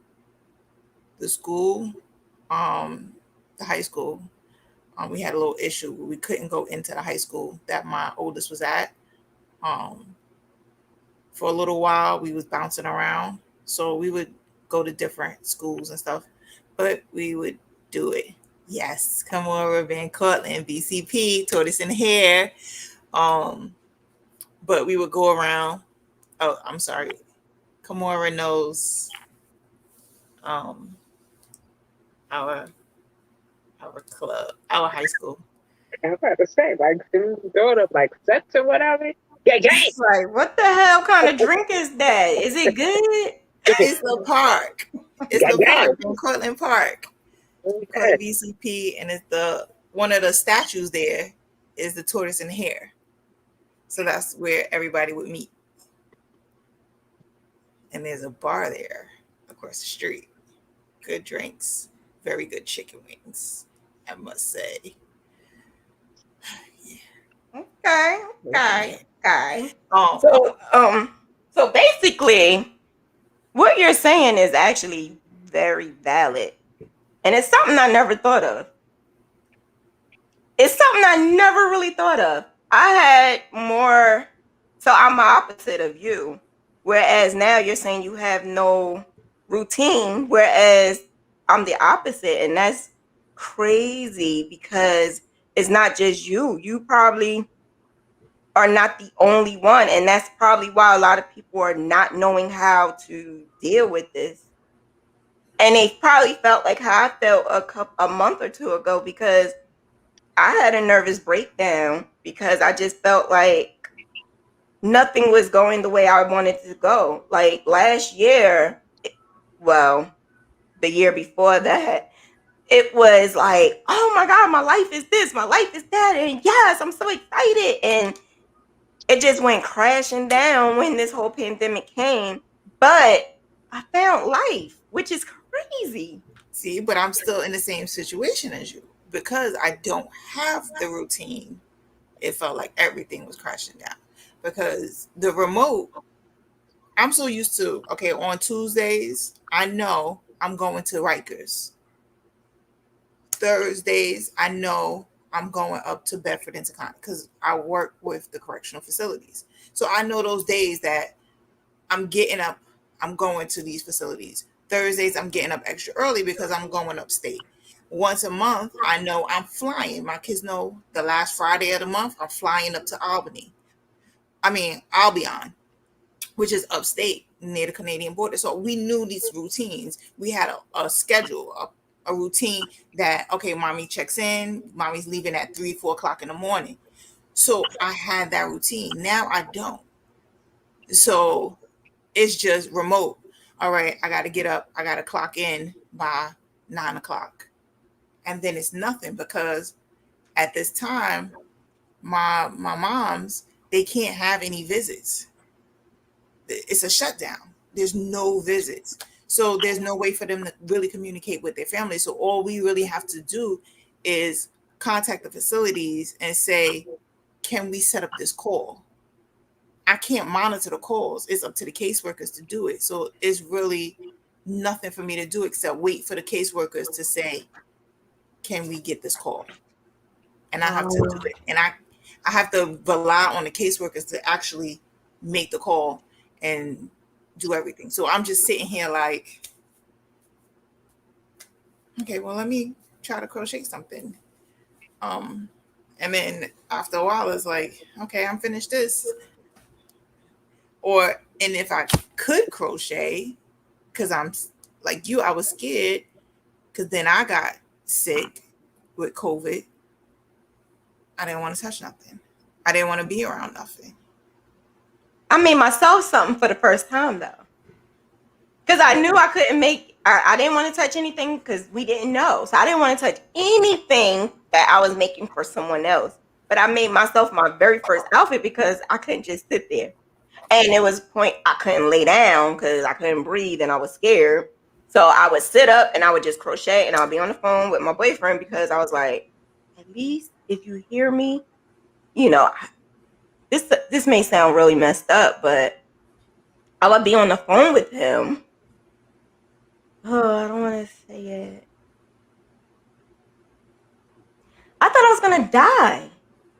the school, the high school. We had a little issue. We couldn't go into the high school that my oldest was at. For a little while, we was bouncing around. So we would go to different schools and stuff, but we would do it. Yes, come over, Van Cortlandt, BCP, tortoise and hair. But we would go around. Oh, I'm sorry. Kamora knows our club, our high school. I'm about to say, like, doing up like sets or whatever. Yeah, It's like, what the hell kind of drink is that? Is it good? It's the park. It's the park in Cortland Park. We call it VCP, and it's one of the statues there is the tortoise and the hare. So that's where everybody would meet. And there's a bar there across the street. Good drinks, very good chicken wings, I must say. Okay. Oh, So basically, what you're saying is actually very valid, and it's something I never thought of. It's something I never really thought of. I had more, so I'm the opposite of you. Whereas now you're saying you have no routine, whereas I'm the opposite, and that's crazy because it's not just you. You probably are not the only one, and that's probably why a lot of people are not knowing how to deal with this. And they probably felt like how I felt a month or two ago, because I had a nervous breakdown because I just felt like nothing was going the way I wanted to go. Like last year, well, the year before that, it was like, oh my God, my life is this, my life is that. And yes, I'm so excited. And it just went crashing down when this whole pandemic came. But I found life, which is crazy. see, but I'm still in the same situation as you because I don't have the routine. It felt like everything was crashing down because the remote, I'm so used to, okay, on Tuesdays, I know I'm going to Rikers. Thursdays, I know I'm going up to Bedford and Taconic because I work with the correctional facilities. So I know those days that I'm getting up, I'm going to these facilities. Thursdays, I'm getting up extra early because I'm going upstate. Once a month, I know I'm flying. My kids know the last Friday of the month, I'm flying up to Albany. Albion, which is upstate near the Canadian border. So we knew these routines. We had a schedule, a routine that, okay, mommy checks in, mommy's leaving at 3-4 o'clock in the morning. So I had that routine. Now I don't. So it's just remote. All right, I got to get up. I got to clock in by 9 o'clock. And then it's nothing because at this time, my moms, they can't have any visits. It's a shutdown. There's no visits. So there's no way for them to really communicate with their family. So all we really have to do is contact the facilities and say, can we set up this call? I can't monitor the calls. It's up to the caseworkers to do it. So it's really nothing for me to do except wait for the caseworkers to say, can we get this call? And I have to do it. And I have to rely on the caseworkers to actually make the call and do everything. So I'm just sitting here like, okay, well, let me try to crochet something. And then after a while, it's like, okay, I'm finished this. And if I could crochet, because I'm like you, I was scared because then I got sick with COVID. I didn't want to touch nothing. I didn't want to be around nothing. I made myself something for the first time though, because I knew I couldn't I didn't want to touch anything because we didn't know. So I didn't want to touch anything that I was making for someone else. But I made myself my very first outfit because I couldn't just sit there. And it was a point I couldn't lay down because I couldn't breathe and I was scared. So I would sit up and I would just crochet and I'll be on the phone with my boyfriend because I was like, at least if you hear me, this may sound really messed up, but I would be on the phone with him. Oh, I don't want to say it. I thought I was going to die.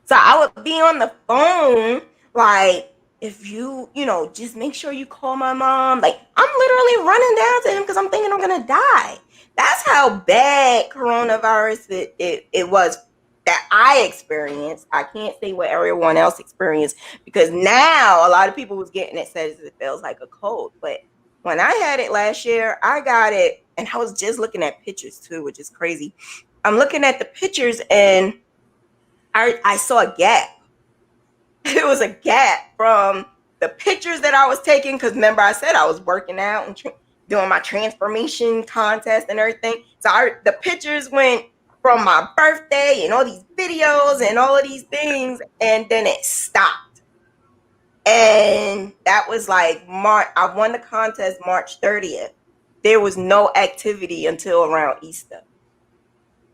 So I would be on the phone like, if you just make sure you call my mom. Like, I'm literally running down to him because I'm thinking I'm going to die. That's how bad coronavirus it was that I experienced. I can't say what everyone else experienced because now a lot of people was getting it, says it feels like a cold. But when I had it last year, I got it, and I was just looking at pictures too, which is crazy. I'm looking at the pictures, and I saw a gap. It was a gap from the pictures that I was taking, because remember I said I was working out and doing my transformation contest and everything. So the pictures went from my birthday and all these videos and all of these things, and then it stopped. And that was like March. I won the contest March 30th. There was no activity until around Easter.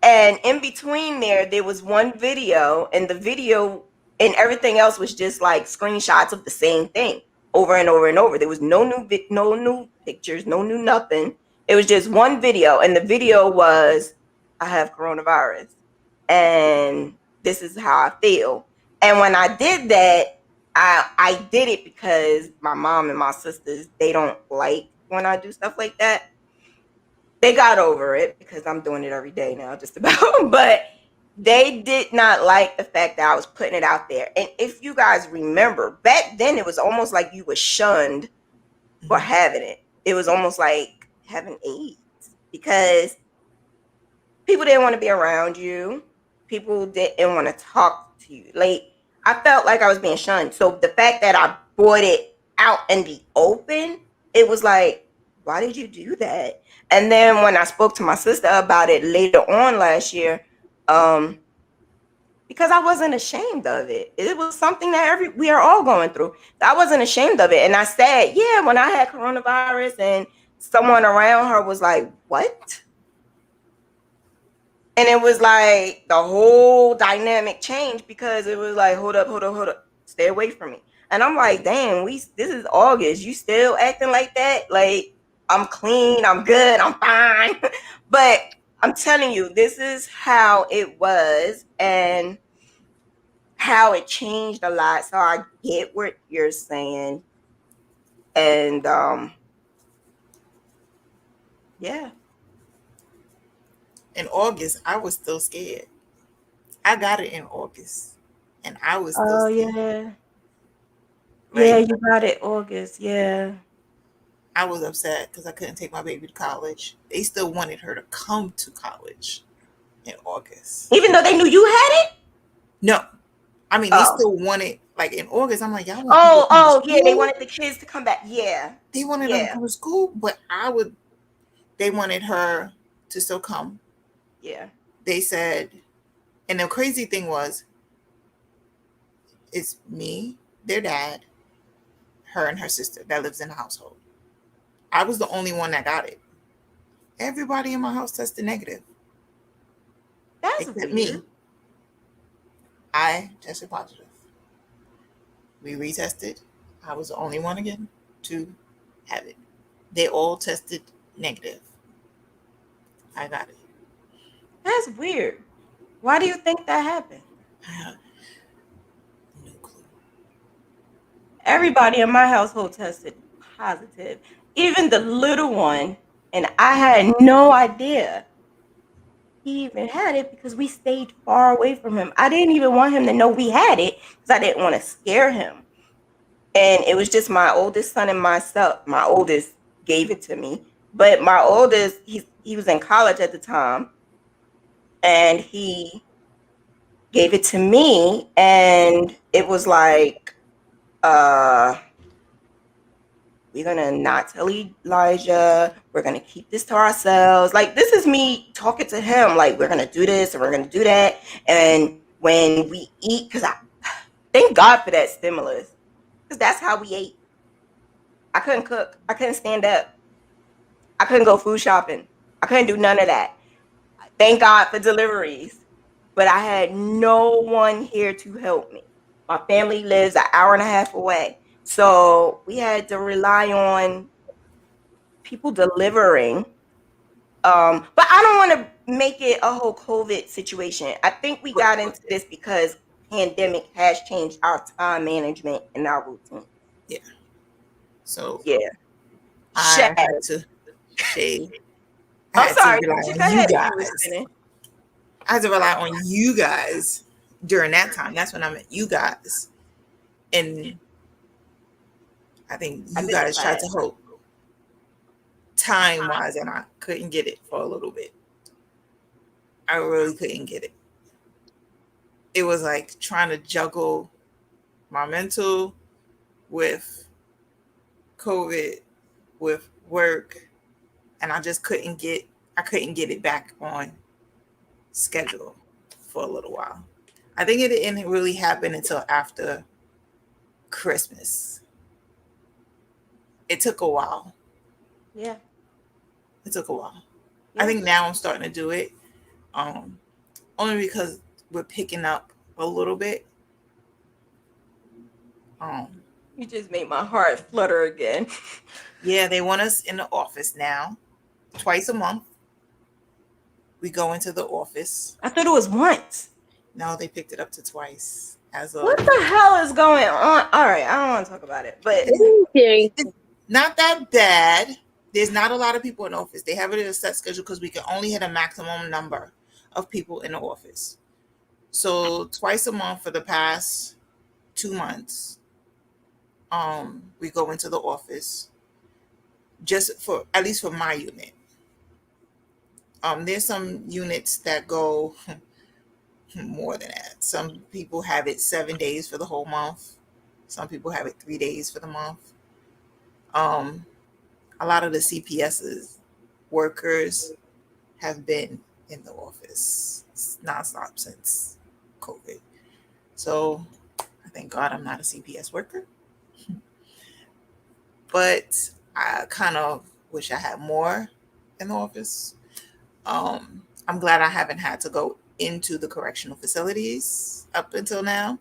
And in between there was one video, and the video and everything else was just like screenshots of the same thing over and over and over. There was no new pictures, no new nothing. It was just one video, and the video was, I have coronavirus, and this is how I feel. And when I did that, I did it because my mom and my sisters, they don't like when I do stuff like that. They got over it because I'm doing it every day now, just about. But they did not like the fact that I was putting it out there. And if you guys remember, back then it was almost like you were shunned for having it. It was almost like having AIDS, because people didn't want to be around you. People didn't want to talk to you. Like, I felt like I was being shunned. So the fact that I brought it out in the open, it was like, why did you do that? And then when I spoke to my sister about it later on last year, because I wasn't ashamed of it. It was something that we are all going through. I wasn't ashamed of it. And I said, yeah, when I had coronavirus, and someone around her was like, what? And it was like the whole dynamic changed, because it was like, hold up. Stay away from me. And I'm like, damn, this is August. You still acting like that? Like, I'm clean, I'm good, I'm fine. But I'm telling you, this is how it was and how it changed a lot. So I get what you're saying. And yeah. In August, I was still scared. I got it in August, and I was still scared. Yeah. Like, yeah, you got it August. Yeah. I was upset because I couldn't take my baby to college. They still wanted her to come to college in August. Even though they knew you had it? No. I mean, they still wanted, like, in August, I'm like, y'all want yeah, they wanted the kids to come back. Yeah. They wanted them to come to school, but they wanted her to still come. Yeah. They said, and the crazy thing was, it's me, their dad, her and her sister that lives in the household. I was the only one that got it. Everybody in my house tested negative. That's except weird. Me. I tested positive. We retested. I was the only one again to have it. They all tested negative. I got it. That's weird. Why do you think that happened? I have no clue. Everybody in my household tested positive. Even the little one, and I had no idea he even had it, because we stayed far away from him. I didn't even want him to know we had it, because I didn't want to scare him. And it was just my oldest son and myself. My oldest gave it to me, but my oldest, he was in college at the time, and he gave it to me, and it was like, we're gonna not tell Elijah. We're gonna keep this to ourselves. Like, this is me talking to him. Like, we're gonna do this and we're gonna do that. And when we eat, because I thank God for that stimulus, because that's how we ate. I couldn't cook. I couldn't stand up. I couldn't go food shopping. I couldn't do none of that. Thank God for deliveries. But I had no one here to help me. My family lives an hour and a half away. So we had to rely on people delivering. But I don't want to make it a whole COVID situation. I think we got into this because pandemic has changed our time management and our routine. Yeah. So yeah, I had to shave. I'm sorry. I had to rely on you guys during that time. That's when I met you guys. And I think you guys tried to help. time wise, and I couldn't get it for a little bit. I really couldn't get it. It was like trying to juggle my mental with COVID, with work, and I just couldn't get it back on schedule for a little while. I think it didn't really happen until after Christmas. It took a while. Yeah. It took a while. Yeah. I think now I'm starting to do it. Only because we're picking up a little bit. You just made my heart flutter again. Yeah, they want us in the office now. Twice a month. We go into the office. I thought it was once. No, they picked it up to twice. What the hell is going on? All right, I don't want to talk about it, but it's not that bad. There's not a lot of people in the office. They have it in a set schedule because we can only hit a maximum number of people in the office. So twice a month for the past 2 months, we go into the office just for, at least for my unit. There's some units that go more than that. Some people have it 7 days for the whole month. Some people have it 3 days for the month. A lot of the CPS's workers have been in the office nonstop since COVID. So I thank God I'm not a CPS worker. But I kind of wish I had more in the office. I'm glad I haven't had to go into the correctional facilities up until now.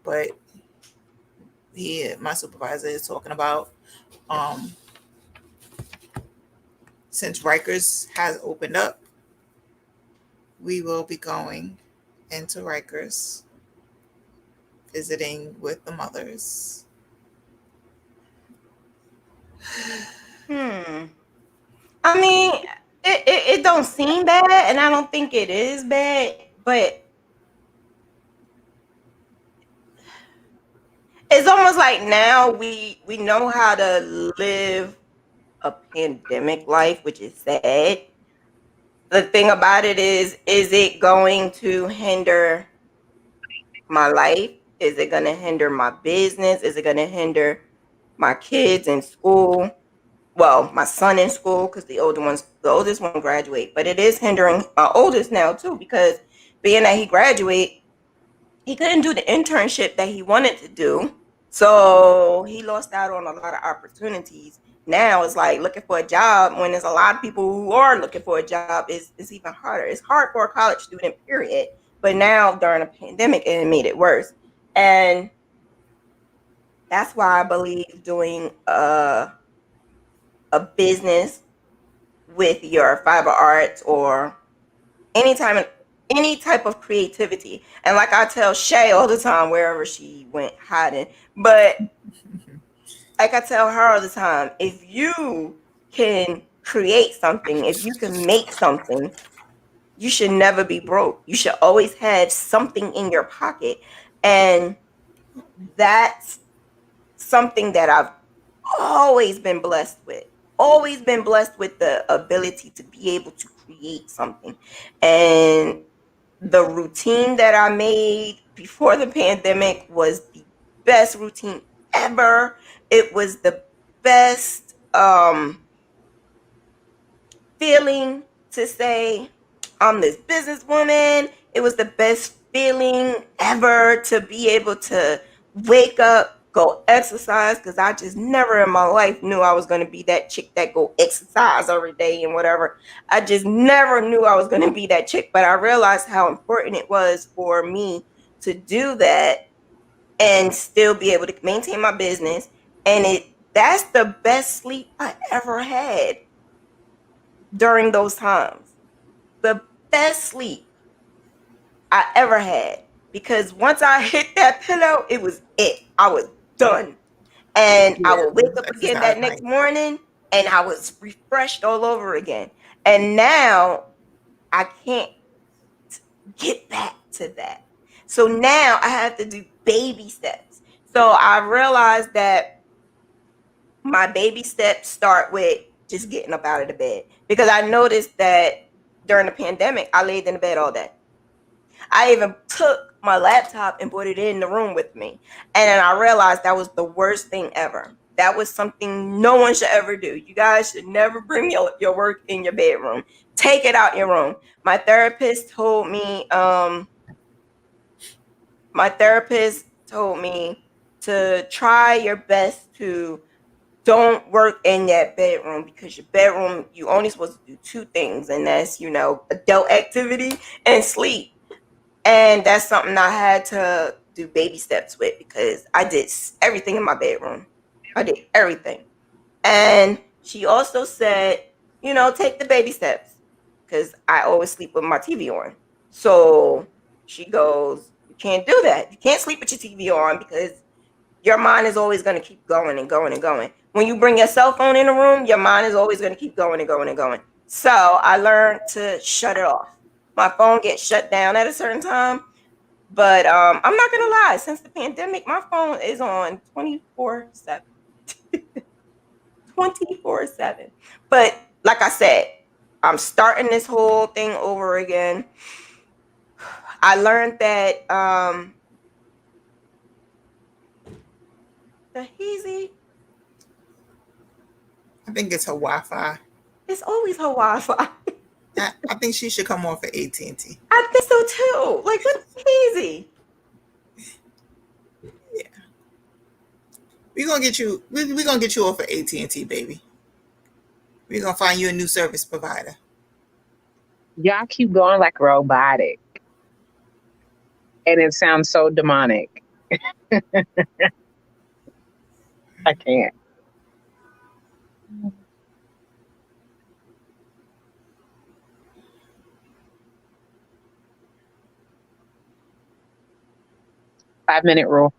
But my supervisor is talking about since Rikers has opened up, we will be going into Rikers, visiting with the mothers. I mean, it don't seem bad, and I don't think it is bad, but it's almost like now we know how to live a pandemic life, which is sad. The thing about it is it going to hinder my life? Is it going to hinder my business? Is it going to hinder my kids in school? Well, my son in school, because the oldest one graduate, but it is hindering my oldest now too, because being that he graduate, he couldn't do the internship that he wanted to do. So he lost out on a lot of opportunities. Now it's like looking for a job when there's a lot of people who are looking for a job is even harder. It's hard for a college student, period. But now during a pandemic, it made it worse. And that's why I believe doing a business with your fiber arts or any type of creativity. And like I tell Shay all the time, wherever she went hiding, but like I tell her all the time, if you can create something, if you can make something, you should never be broke. You should always have something in your pocket. And that's something that I've always been blessed with. Always been blessed with the ability to be able to create something. And the routine that I made before the pandemic was the best routine ever. It was the best feeling to say I'm this businesswoman. It was the best feeling ever to be able to wake up, go exercise, because I just never in my life knew I was going to be that chick that go exercise every day and whatever. I just never knew I was going to be that chick, but I realized how important it was for me to do that and still be able to maintain my business. And that's the best sleep I ever had during those times. The best sleep I ever had. Because once I hit that pillow, it was it. I was done. And I would wake up again that next morning and I was refreshed all over again. And now I can't get back to that. So now I have to do baby steps. So I realized that my baby steps start with just getting up out of the bed, because I noticed that during the pandemic, I laid in the bed all day. I even took my laptop and put it in the room with me. And then I realized that was the worst thing ever. That was something no one should ever do. You guys should never bring your work in your bedroom. Take it out your room. My therapist told me to try your best to don't work in that bedroom, because your bedroom, you only supposed to do two things, and that's, adult activity and sleep. And that's something I had to do baby steps with, because I did everything in my bedroom. I did everything. And she also said, take the baby steps, because I always sleep with my TV on. So she goes, you can't do that. You can't sleep with your TV on, because your mind is always going to keep going and going and going. When you bring your cell phone in the room, your mind is always going to keep going and going and going. So I learned to shut it off. My phone gets shut down at a certain time. But I'm not going to lie. Since the pandemic, my phone is on 24/7. 24/7. But like I said, I'm starting this whole thing over again. I learned that the Heezy, I think it's her Wi-Fi. it's always her Wi-Fi. I think she should come on for AT&T. I think so too. Like, what's Heezy? Yeah, we're gonna get you. We're gonna get you off for AT&T, baby. We're gonna find you a new service provider. Y'all keep going like robotic. And it sounds so demonic. I can't. Five-minute rule.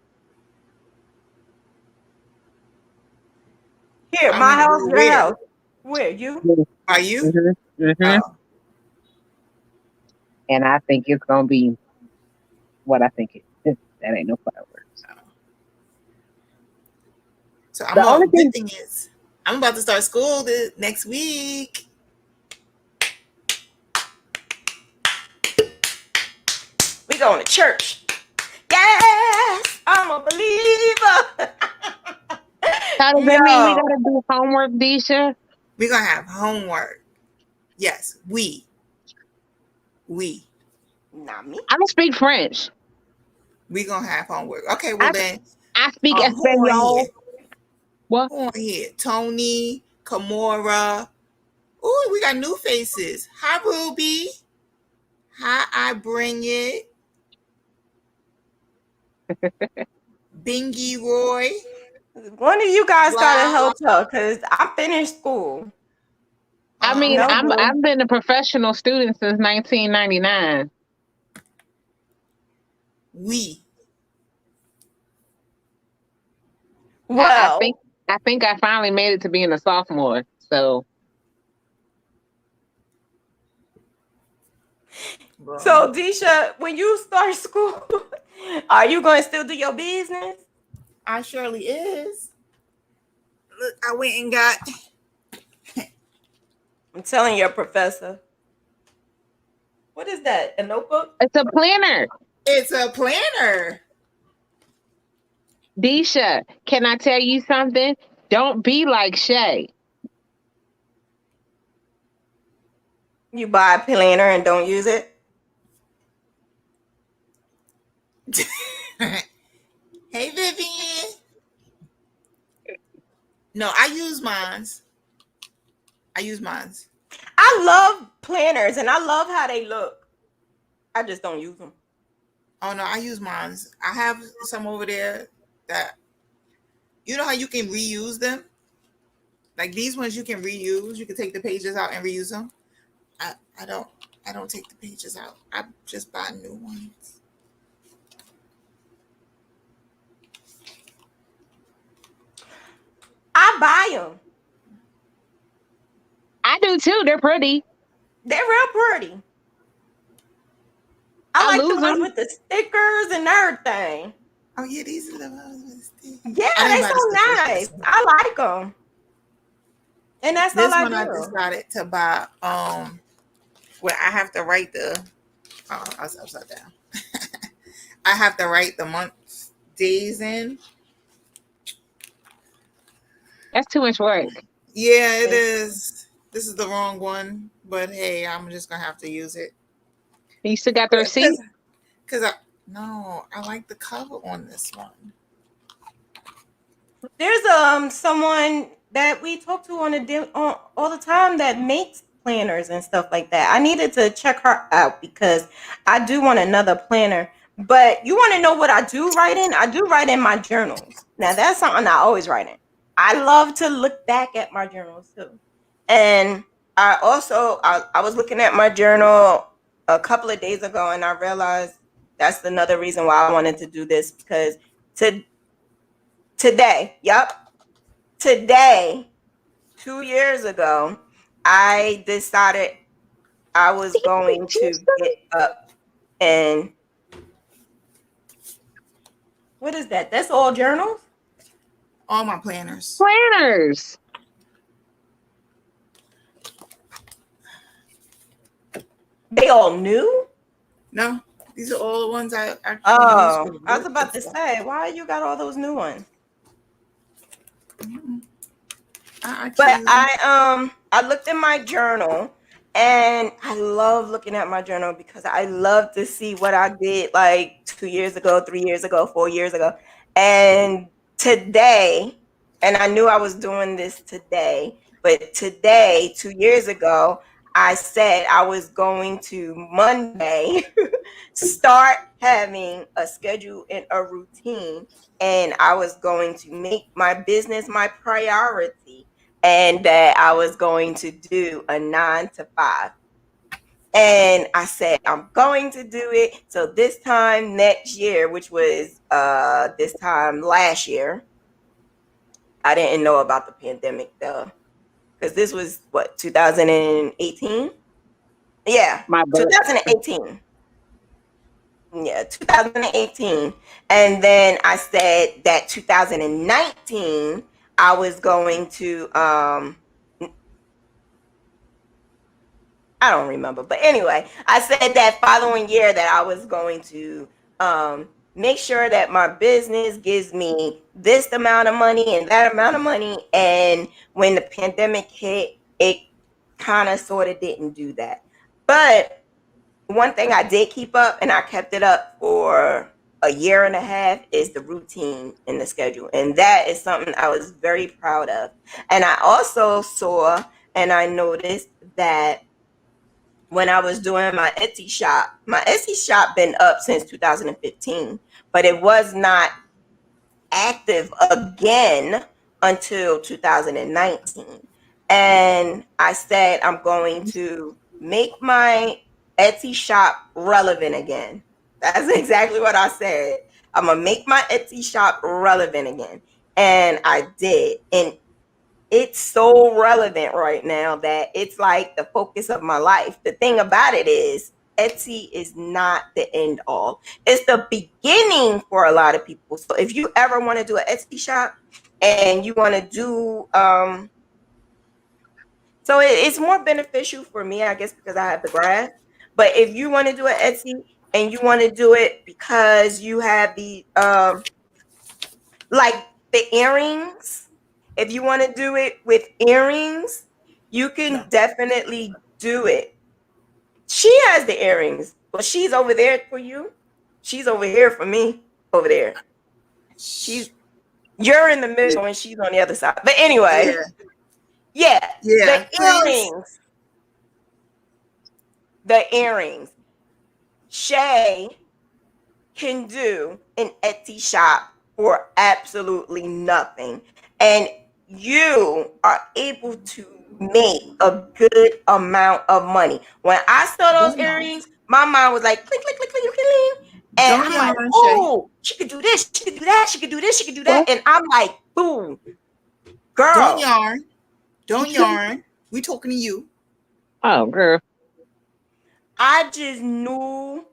Here, I'm my in house, the your rear. house. Where, you? Are you? Oh. And I think it's going to be what I think it is. That ain't no fireworks. So The only good thing is, I'm about to start school next week. We going to church. Yes, I'm a believer. How does that mean we got to do homework, Disha? We're going to have homework. Yes, we. Not me. I don't speak French. We're going to have homework. Okay, well then. I speak Espanol. What? Who on here? Tony, Kamora. Ooh, we got new faces. Hi, Ruby. Hi, I bring it. Bingy Roy. One of you guys gotta help her, because I finished school. I mean, I've been a professional student since 1999. Well, I think I finally made it to being a sophomore. So Disha, when you start school, are you going to still do your business? I surely is. Look, I went and got. I'm telling your professor. What is that? A notebook? It's a planner. It's a planner. Disha, can I tell you something? Don't be like Shay. You buy a planner and don't use it? Hey, Vivian. No, I use mines. I love planners and I love how they look. I just don't use them. Oh, no, I use mines. I have some over there that, you know how you can reuse them? Like these ones you can reuse. You can take the pages out and reuse them. I don't take the pages out. I just buy new ones. I buy them. I do too. They're pretty. They're real pretty. I like the ones with the stickers and everything. Oh yeah, these are the ones with the stickers. Yeah, they're so nice. I like them. And that's all This I one I do. decided to buy. Where I have to write the. Oh, I was upside down. I have to write the month days in. That's too much work. Yeah, it is. This is the wrong one, but hey, I'm just gonna have to use it. You still got the receipt? Because I like the cover on this one. There's someone that we talk to on all the time that makes planners and stuff like that. I needed to check her out because I do want another planner. But you want to know what I do write in? I do write in my journals. Now that's something I always write in. I love to look back at my journals too. And I also I was looking at my journal a couple of days ago and I realized that's another reason why I wanted to do this because today, 2 years ago, I decided I was going to get up and what is that? That's all journals? All my planners. Planners. They all new? No, these are all the ones I actually Oh, use. I was about to say, why you got all those new ones? But I looked in my journal and I love looking at my journal because I love to see what I did like 2 years ago, 3 years ago, 4 years ago. And today, and I knew I was doing this today, but today, 2 years ago, I said I was going to Monday start having a schedule and a routine, and I was going to make my business my priority, and that I was going to do a 9 to 5. And I said, I'm going to do it. So this time next year, which was this time last year, I didn't know about the pandemic though. Because this was what, 2018? Yeah, My birthday. 2018. Yeah, 2018. And then I said that 2019, I was going to I don't remember. But anyway, I said that following year that I was going to make sure that my business gives me this amount of money and that amount of money. And when the pandemic hit, it kind of sort of didn't do that. But one thing I did keep up, and I kept it up for a year and a half, is the routine and the schedule. And that is something I was very proud of. And I also saw and I noticed that when I was doing my Etsy shop been up since 2015, but it was not active again until 2019. And I said I'm going to make my Etsy shop relevant again. That's exactly what I said. I'm gonna make my Etsy shop relevant again. And I did. And it's so relevant right now that it's like the focus of my life. The thing about it is Etsy is not the end all. It's the beginning for a lot of people. So if you ever want to do an Etsy shop and you want to do so it's more beneficial for me, I guess, because I have the graph. But if you want to do an Etsy and you want to do it because you have the like the earrings, if you want to do it with earrings, you can definitely do it. She has the earrings, but she's over there for you. She's over here for me, over there. You're in the middle and she's on the other side. But anyway, yeah, the earrings. The earrings. Shay can do an Etsy shop for absolutely nothing. And you are able to make a good amount of money. When I saw those earrings, my mind was like, click, click, click, click, click, click. And I'm like, oh, she could do this, she could do that, she could do this, she could do that. And I'm like, boom, girl. Don't yarn. Don't yarn. We talking to you. Oh, girl. I just knew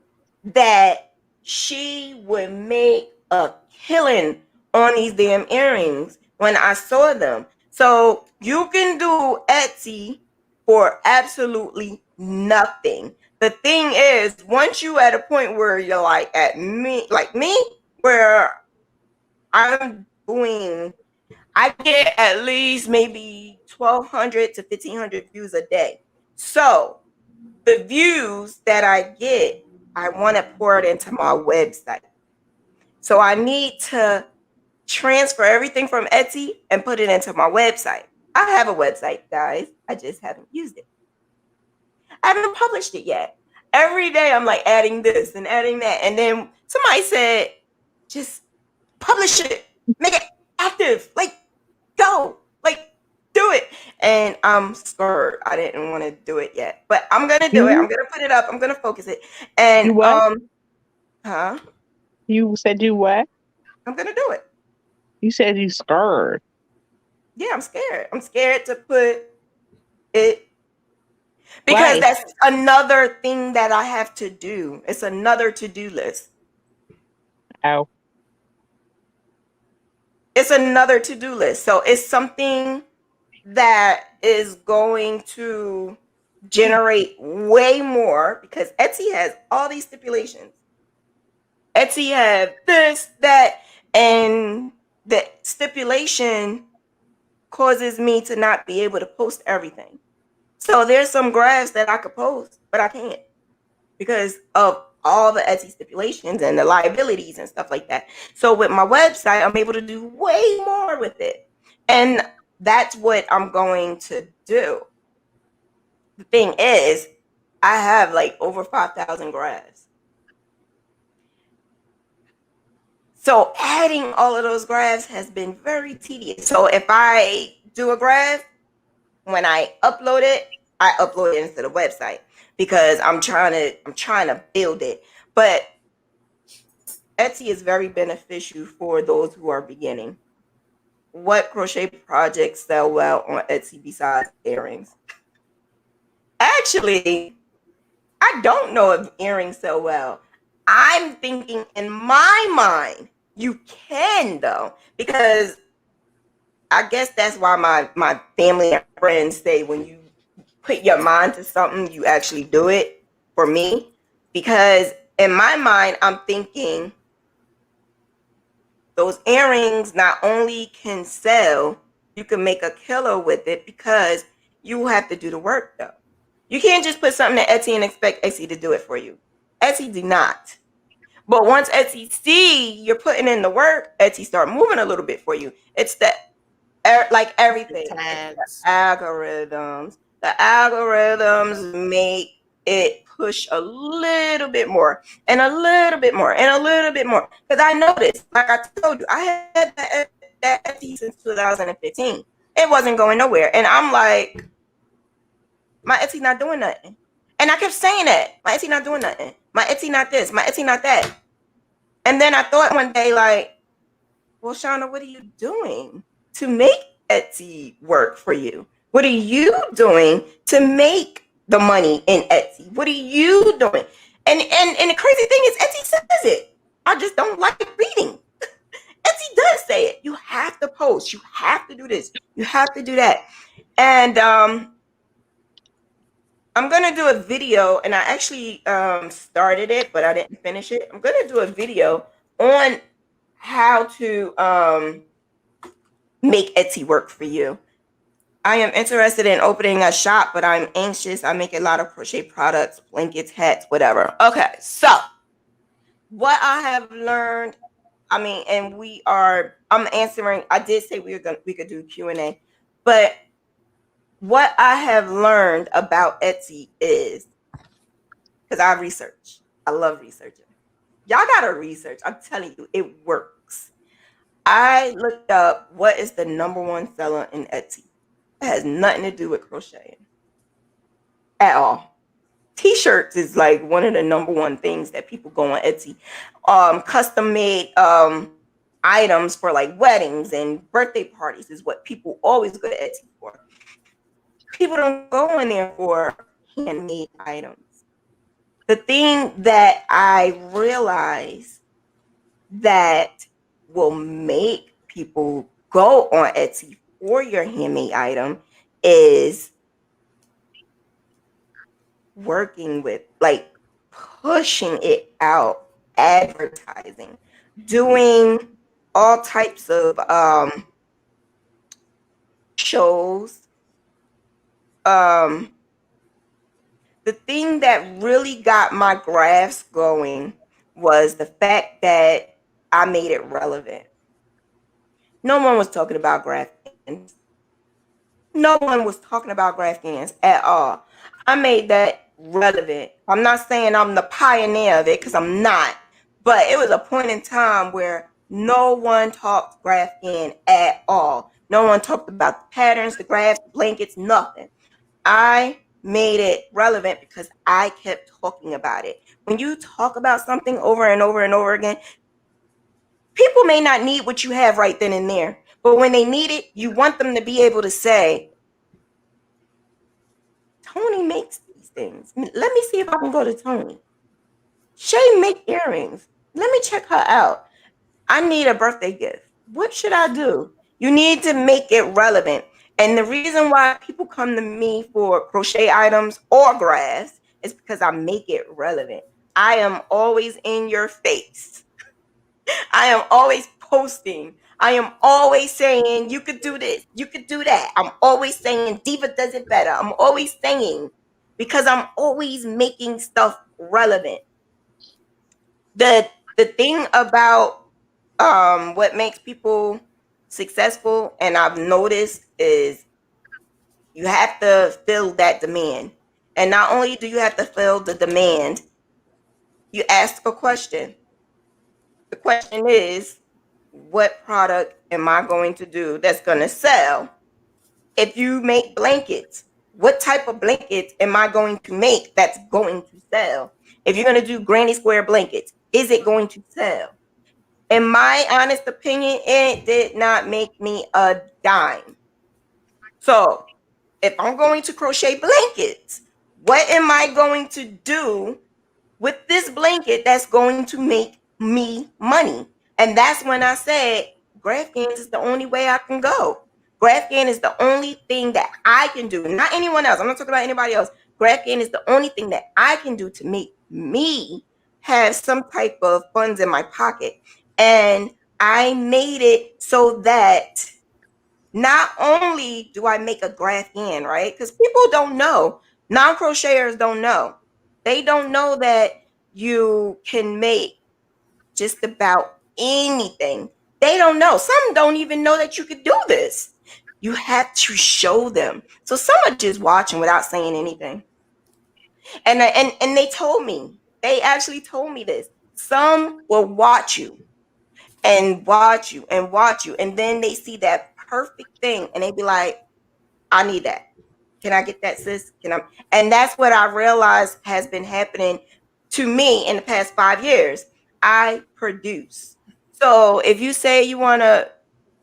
that she would make a killing on these damn earrings when I saw them. So you can do Etsy for absolutely nothing. The thing is, once you at a point where you're like like me, where I'm doing, I get at least maybe 1,200 to 1,500 views a day. So the views that I get, I want to pour it into my website. So I need to transfer everything from Etsy and put it into my website. I have a website, guys. I just haven't used it. I haven't published it yet. Every day I'm like adding this and adding that. And then somebody said, just publish it, make it active, like go, like do it. And I'm scared. I didn't want to do it yet, but I'm gonna do it. I'm gonna put it up. I'm gonna focus it. And You what? You said you what? I'm gonna do it. You said you scared. Yeah, I'm scared. I'm scared to put it because that's another thing that I have to do. It's another to-do list. Oh. It's another to-do list. So it's something that is going to generate way more because Etsy has all these stipulations. Etsy have this, that, and the stipulation causes me to not be able to post everything. So there's some graphs that I could post, but I can't because of all the Etsy stipulations and the liabilities and stuff like that. So with my website, I'm able to do way more with it. And that's what I'm going to do. The thing is, I have like over 5,000 graphs. So adding all of those graphs has been very tedious. So if I do a graph, when I upload it, I upload it into the website because I'm trying to build it. But Etsy is very beneficial for those who are beginning. What crochet projects sell well on Etsy besides earrings? Actually, I don't know if earrings sell well. I'm thinking in my mind, you can though, because I guess that's why my family and friends say when you put your mind to something, you actually do it. For me, because in my mind, I'm thinking those earrings not only can sell, you can make a killer with it because you have to do the work though. You can't just put something to Etsy and expect Etsy to do it for you. Etsy do not. But once Etsy see you're putting in the work, Etsy start moving a little bit for you. It's the like everything. It's the algorithms. The algorithms make it push a little bit more and a little bit more and a little bit more. Because I noticed, like I told you, I had that Etsy since 2015. It wasn't going nowhere. And I'm like, my Etsy not doing nothing. And I kept saying that. My Etsy not doing nothing. My Etsy not this. My Etsy not that. And then I thought one day, like, well, Shauna, what are you doing to make Etsy work for you? What are you doing to make the money in Etsy? What are you doing? And the crazy thing is Etsy says it. I just don't like reading. Etsy does say it. You have to post. You have to do this. You have to do that. And I'm going to do a video, and I actually started it, but I didn't finish it. I'm going to do a video on how to make Etsy work for you. I am interested in opening a shop, but I'm anxious. I make a lot of crochet products, blankets, hats, whatever. Okay, so what I have learned, I'm answering, I did say we could do Q&A, but what I have learned about Etsy is, because I research. I love researching. Y'all gotta research. I'm telling you, it works. I looked up what is the #1 seller in Etsy. It has nothing to do with crocheting at all. T-shirts is like one of the #1 things that people go on Etsy. Custom made items for like weddings and birthday parties is what people always go to Etsy for. People don't go in there for handmade items. The thing that I realize that will make people go on Etsy or your handmade item is working with, like, pushing it out, advertising, doing all types of shows. The thing that really got my graphs going was the fact that I made it relevant. No one was talking about graph games. No one was talking about graph games at all. I made that relevant. I'm not saying I'm the pioneer of it, because I'm not. But it was a point in time where no one talked graph game at all. No one talked about the patterns, the graphs, the blankets, nothing. I made it relevant because I kept talking about it. When you talk about something over and over and over again, people may not need what you have right then and there, but when they need it, you want them to be able to say, Tony makes these things. Let me see if I can go to Tony. Shay make earrings. Let me check her out. I need a birthday gift. What should I do? You need to make it relevant. And the reason why people come to me for crochet items or graphs is because I make it relevant. I am always in your face. I am always posting. I am always saying, you could do this, you could do that. I'm always saying, Diva does it better. I'm always saying, because I'm always making stuff relevant. The thing about what makes people successful, and I've noticed, is you have to fill that demand. And not only do you have to fill the demand, you ask a question. The question is, what product am I going to do that's going to sell? If you make blankets, what type of blankets am I going to make that's going to sell? If you're going to do granny square blankets, is it going to sell? In my honest opinion, it did not make me a dime. So if I'm going to crochet blankets, what am I going to do with this blanket that's going to make me money? And that's when I said, GraphGains is the only way I can go. GraphGain is the only thing that I can do, not anyone else. I'm not talking about anybody else. GraphGain is the only thing that I can do to make me have some type of funds in my pocket. And I made it so that not only do I make a GraphGain, right? Because people don't know. Non-crocheters don't know. They don't know that you can make just about anything. They don't know. Some don't even know that you could do this. You have to show them. So someone just watching without saying anything. And they told me, they actually told me this. Some will watch you and watch you and watch you. And then they see that perfect thing and they be like, I need that. Can I get that, sis? And that's what I realized has been happening to me in the past 5 years. I produce. So if you say you want to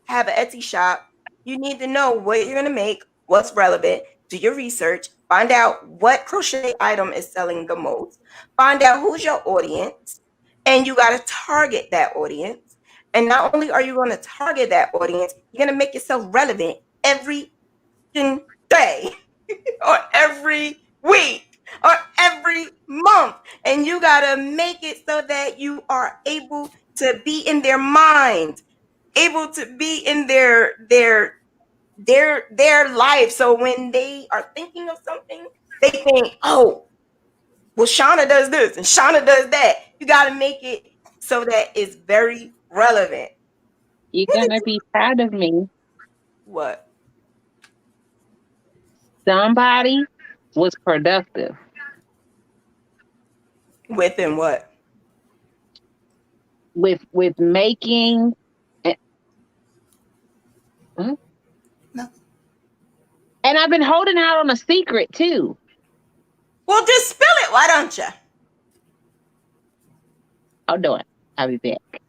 have an Etsy shop, you need to know what you're going to make, what's relevant, do your research, find out what crochet item is selling the most, find out who's your audience, and you got to target that audience. And not only are you going to target that audience, you're going to make yourself relevant every day or every week or every month. And you got to make it so that you are able to be in their mind, able to be in their life. So when they are thinking of something, they think, oh, well, Shauna does this and Shauna does that. You got to make it so that it's very relevant. You're going to be proud of me. What? Somebody was productive. Within what? With making. No. And I've been holding out on a secret too. Well, just spill it. Why don't you? I'll do it. I'll be back.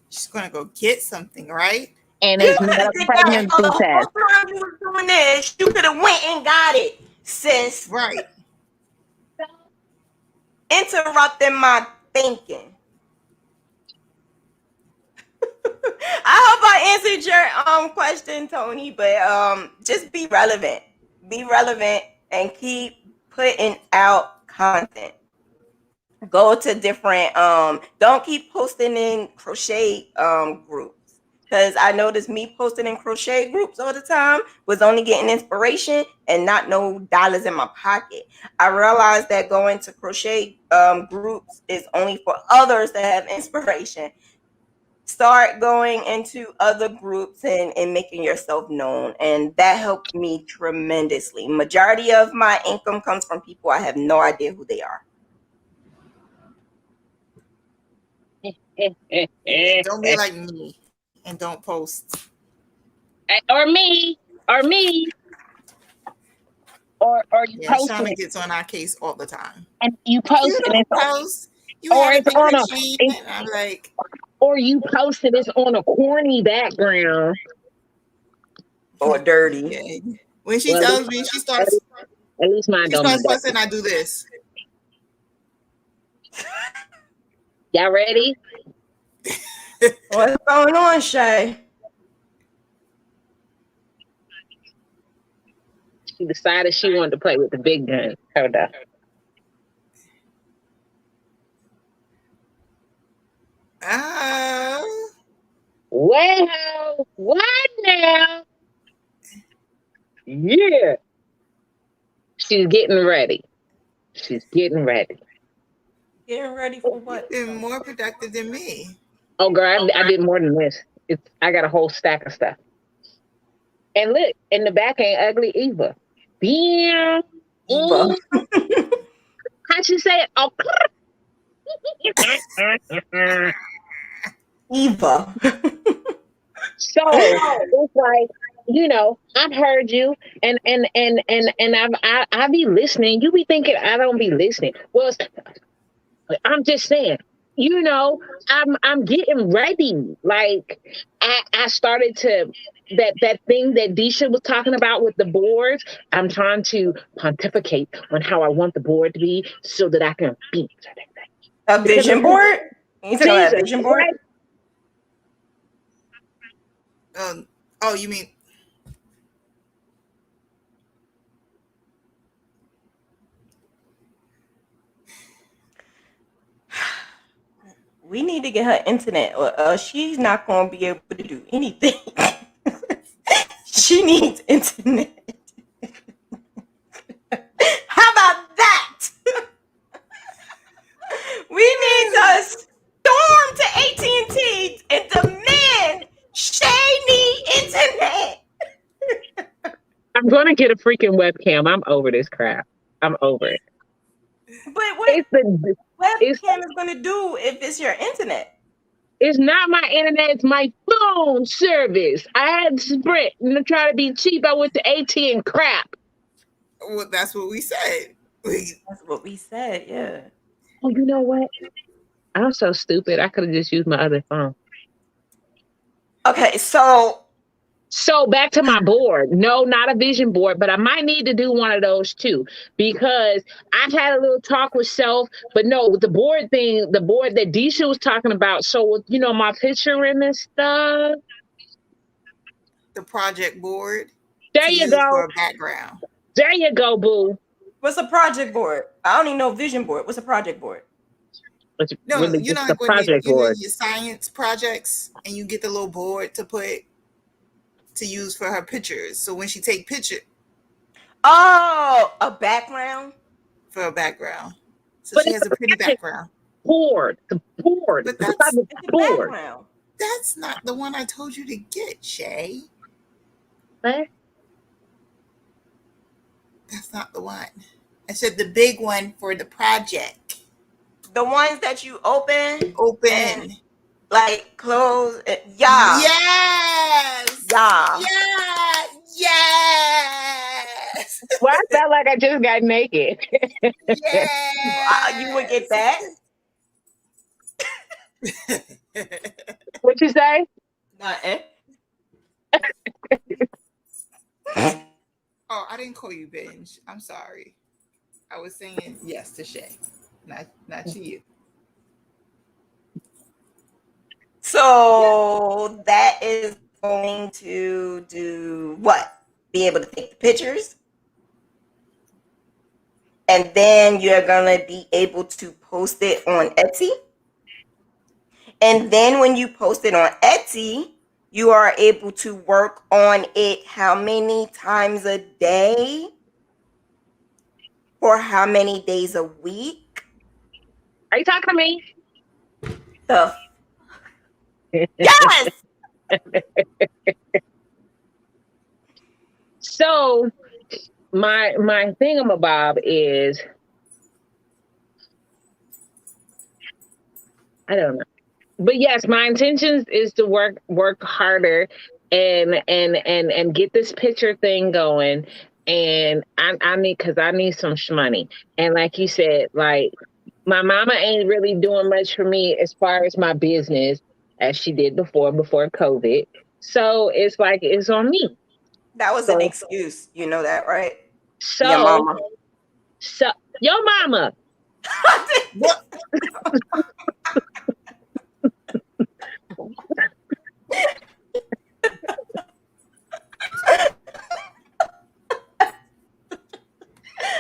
She's gonna go get something, right? And it's not a pregnancy test. The whole time you were doing this, you could have went and got it, sis. Right. Interrupting my thinking. hope I answered your question, Tony. But just be relevant. Be relevant and keep putting out content. Go to different don't keep posting in crochet groups. Because I noticed me posting in crochet groups all the time was only getting inspiration and not no dollars in my pocket. I realized that going to crochet groups is only for others to have inspiration. Start going into other groups and making yourself known. And that helped me tremendously. Majority of my income comes from people I have no idea who they are. Don't be like me and don't post. Or me. Or you post Shauna it. gets on our case all the time. And you post You it. post. You Or haven't it's been on crocheting. And I'm like. Or you post it, it's on a corny background. Or dirty. Yeah. When she tells me, she starts. At least mine she don't. starts fussing. I do this. Y'all ready? What's going on, Shay? She decided she wanted to play with the big gun. Hold up. Well, what now? Yeah. She's getting ready. Getting ready for what? You've been more productive than me. Oh, girl, I did more than this. I got a whole stack of stuff. And look, in the back ain't ugly Eva. Damn. Eva. How'd you say it? Oh, Eva. So it's like, I've heard you, and I be listening. You be thinking I don't be listening. Well, I'm just saying, I'm getting ready. Like I started to that thing that Disha was talking about with the boards. I'm trying to pontificate on how I want the board to be so that I can beat a vision board. You talking about a vision board? Oh, you mean? We need to get her internet, or she's not going to be able to do anything. She needs internet. How about that? We need to storm to AT&T and demand Shay need internet. I'm going to get a freaking webcam. I'm over this crap. I'm over it. But what webcam is going to do if it's your internet? It's not my internet. It's my phone service. I had Sprint and try to be cheap. I went to AT and crap. Well, that's what we said. That's what we said, yeah. Oh, you know what? I'm so stupid. I could have just used my other phone. Okay, so back to my board. No, not a vision board, but I might need to do one of those too, because I've had a little talk with Self, but no, the board thing, the board that Disha was talking about. So, my picture in this stuff. The project board. There you go. For a background. There you go, boo. What's a project board? I don't even know vision board. What's a project board? No, really you know, the like project when board. your science projects and you get the little board to use for her pictures. So when she take picture. Oh, a background? For a background. So she has a pretty background. Board. The board. But that's the board. Background. That's not the one I told you to get, Shay. What? That's not the one. I said the big one for the project. The ones that you open. And, like close. Yeah. Yes. Yeah. Yeah. Yes. Well, I felt like I just got naked. Yeah. You would get that. What you say? Nothing. Oh, I didn't call you binge. I'm sorry. I was saying yes to Shay, not to you. So that is going to do what? Be able to take the pictures. And then you're going to be able to post it on Etsy. And then when you post it on Etsy, you are able to work on it how many times a day? For how many days a week? Are you talking to me? The yes. So my thingamabob is, I don't know. But yes, my intentions is to work harder and get this picture thing going. And I need, because I need some money. And like you said, like my mama ain't really doing much for me as far as my business as she did before COVID. So it's like it's on me. That was an excuse. You know that, right? Your So mama. so your mama. What?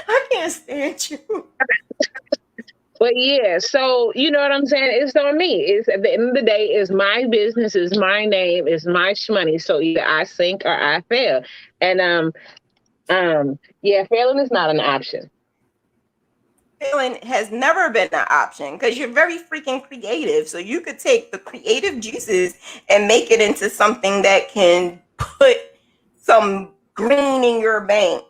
I can't stand you. But yeah, so you know what I'm saying? It's on me. It's at the end of the day, it's my business, it's my name, it's my money. So either I sink or I fail. And yeah, failing is not an option. Failing has never been an option because you're very freaking creative. So you could take the creative juices and make it into something that can put some green in your bank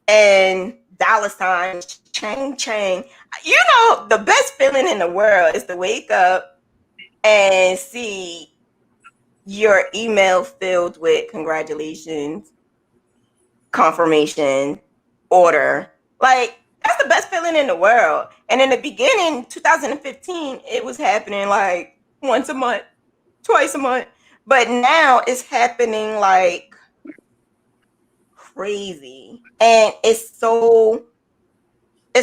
and dollar signs, chang chang. You know, the best feeling in the world is to wake up and see your email filled with congratulations, confirmation, order. Like, that's the best feeling in the world. And in the beginning, 2015, it was happening like once a month, twice a month. But now it's happening like crazy. And it's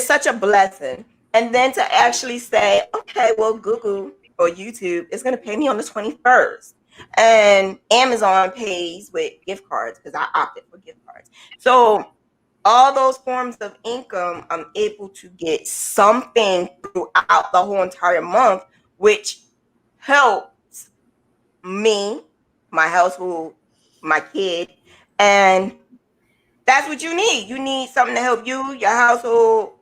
such a blessing. And then to actually say, okay, well, Google or YouTube is going to pay me on the 21st. And Amazon pays with gift cards because I opted for gift cards. So all those forms of income, I'm able to get something throughout the whole entire month, which helps me, my household, my kid. And that's what you need. You need something to help you, your household.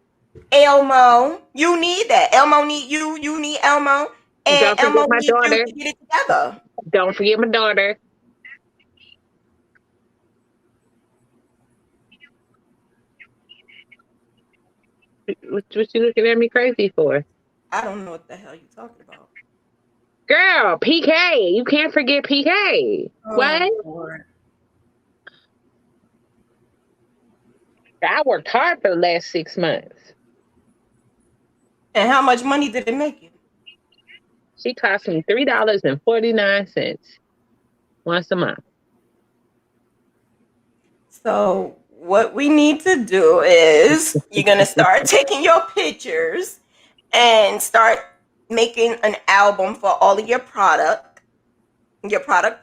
Elmo, you need that. Elmo need you. You need Elmo. And Don't forget Elmo my needs you daughter. to get it together. Don't forget my daughter. What you looking at me crazy for? I don't know what the hell you're talking about. Girl, PK. You can't forget PK. Oh, what? Lord. I worked hard for the last 6 months. And how much money did it make you? She cost me $3.49 once a month. So what we need to do is you're going to start taking your pictures and start making an album for all of your product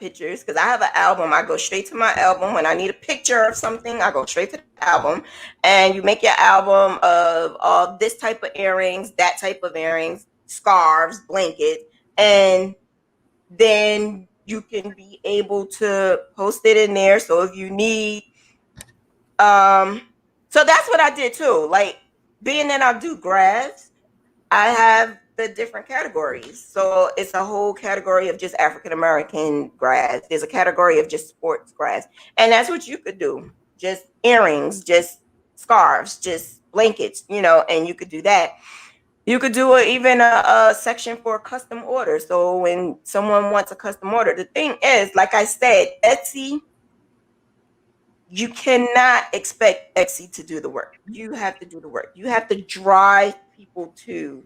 pictures. Because I have an album. I go straight to my album. When I need a picture of something, I go straight to the album. And you make your album of all this type of earrings, that type of earrings, scarves, blankets, and then you can be able to post it in there. So if you need so that's what I did too. Like, being that I do graphs, I have the different categories. So it's a whole category of just African American graphs. There's a category of just sports graphs. And that's what you could do. Just earrings, just scarves, just blankets, and you could do that. You could do even a section for custom order. So when someone wants a custom order, the thing is, like I said, Etsy, you cannot expect Etsy to do the work. You have to do the work. You have to drive people to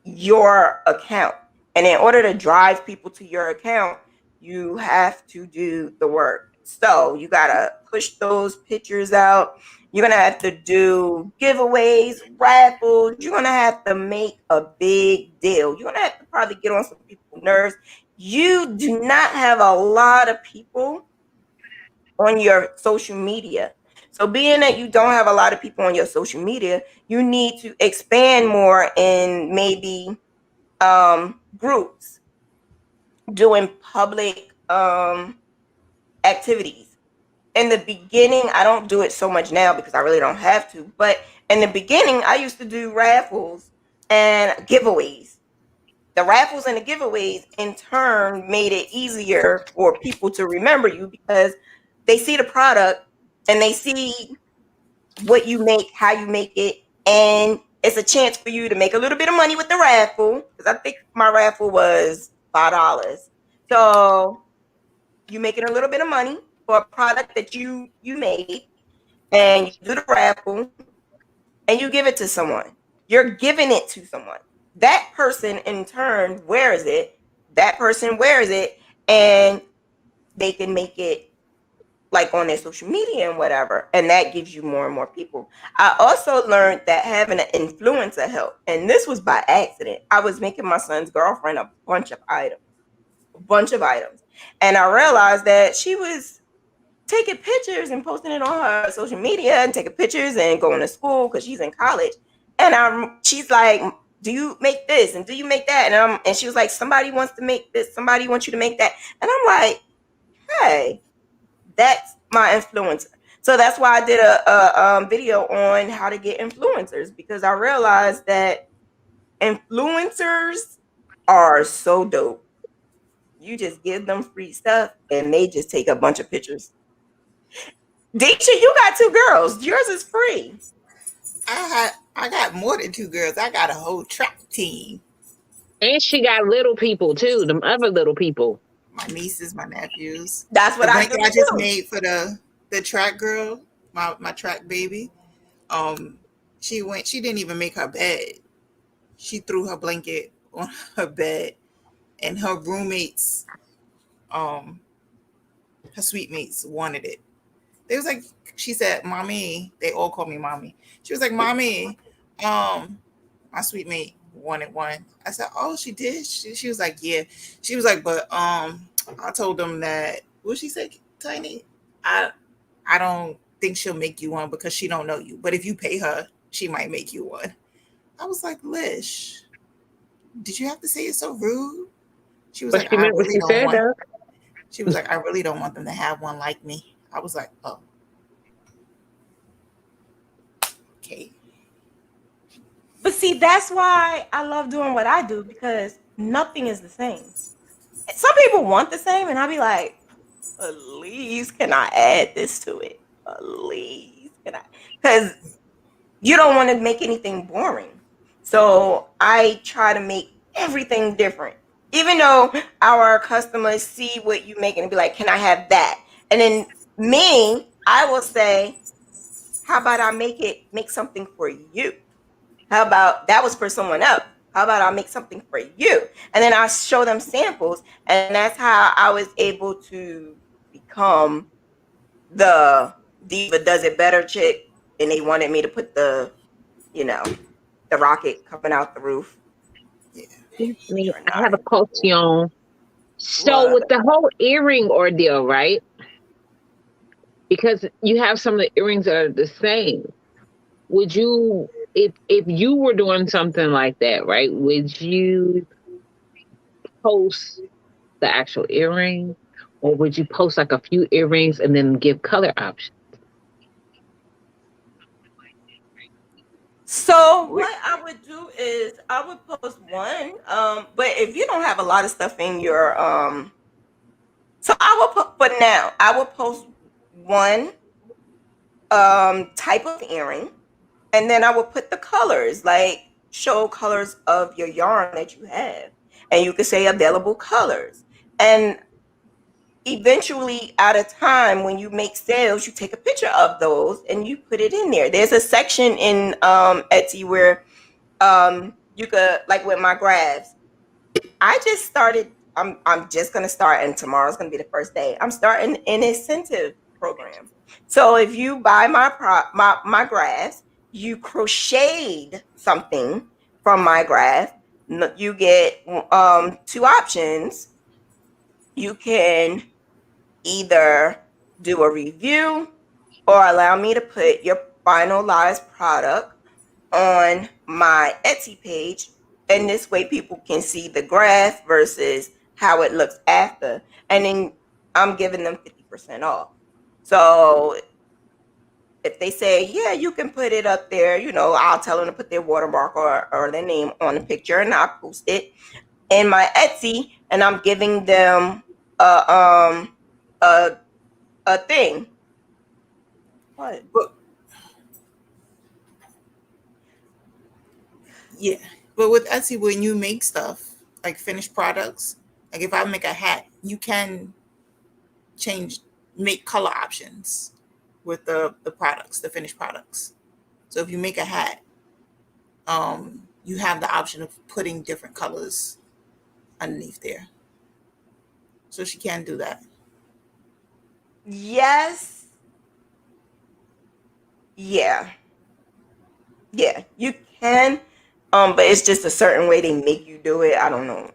your account. And in order to drive people to your account, you have to do the work. So you got to push those pictures out. You're going to have to do giveaways, raffles. You're going to have to make a big deal. You're going to have to probably get on some people's nerves. you do not have a lot of people on your social media. So being that you don't have a lot of people on your social media, you need to expand more in maybe groups, doing public activities. In the beginning, I don't do it so much now because I really don't have to, but in the beginning I used to do raffles and giveaways. The raffles and the giveaways in turn made it easier for people to remember you because they see the product and they see what you make, how you make it, and it's a chance for you to make a little bit of money with the raffle, because I think my raffle was $5. So you making a little bit of money for a product that you made, and you do the raffle and you give it to someone. You're giving it to someone. That person in turn wears it. That person wears it, and they can make it like on their social media and whatever, and that gives you more and more people. I also learned that having an influencer help, and this was by accident. I was making my son's girlfriend a bunch of items, and I realized that she was taking pictures and posting it on her social media and taking pictures and going to school because she's in college. And she's like, do you make this and do you make that? And she was like, somebody wants to make this, somebody wants you to make that. And I'm like, hey, that's my influencer. So that's why I did a video on how to get influencers, because I realized that influencers are so dope. You just give them free stuff and they just take a bunch of pictures. Deisha, you got 2 girls. Yours is free. I got more than 2 girls. I got a whole track team. And she got little people too, them other little people. My nieces, my nephews. That's what the I blanket do I just too. made for the track girl, my track baby. She didn't even make her bed. She threw her blanket on her bed, and her roommates, her suite mates wanted it. They was like, she said, "Mommy," they all call me mommy. She was like, "Mommy, my sweet mate wanted one." I said, "Oh, she did?" She was like, "Yeah." She was like, "But I told them that," what she said, Tiny? I don't think she'll make you one because she don't know you. But if you pay her, she might make you one. I was like, Lish, did you have to say it so rude? She was But like, she I meant what really she don't said want. though. She was like, I really don't want them to have one like me. I was like, oh, okay. But see, that's why I love doing what I do, because nothing is the same. Some people want the same, and I'll be like, please, can I add this to it? Please, can I? Because you don't want to make anything boring. So I try to make everything different. Even though our customers see what you make and be like, can I have that? And then me, I will say, how about I make something for you? How about that was for someone else? How about I make something for you? And then I show them samples. And that's how I was able to become the Diva Does It Better chick. And they wanted me to put the rocket coming out the roof. Yeah. Me, Or I not. have a question. So What? with the whole earring ordeal, right? Because you have some of the earrings that are the same. Would you, if you were doing something like that, right? Would you post the actual earring, or would you post like a few earrings and then give color options? So what I would do is I would post one. But if you don't have a lot of stuff in your so I will put, but now I will post one type of earring, and then I will put the colors, like show colors of your yarn that you have, and you could say available colors. And eventually, at a time when you make sales, you take a picture of those and you put it in there. There's a section in Etsy where you could, like with my grabs, I just started. I'm just gonna start, and tomorrow's gonna be the first day. I'm starting an incentive program. So if you buy my graphs, you crocheted something from my graph, you get 2 options. you can either do a review or allow me to put your finalized product on my Etsy page. And this way people can see the graph versus how it looks after. And then I'm giving them 50% off. So if they say, yeah, you can put it up there, I'll tell them to put their watermark or their name on the picture, and I'll post it in my Etsy, and I'm giving them a thing. What? Yeah, but with Etsy, when you make stuff like finished products, like if I make a hat, you can make color options with the products, the finished products. So if you make a hat, you have the option of putting different colors underneath there. So she can do that. Yes. Yeah, you can, but it's just a certain way they make you do it. I don't know.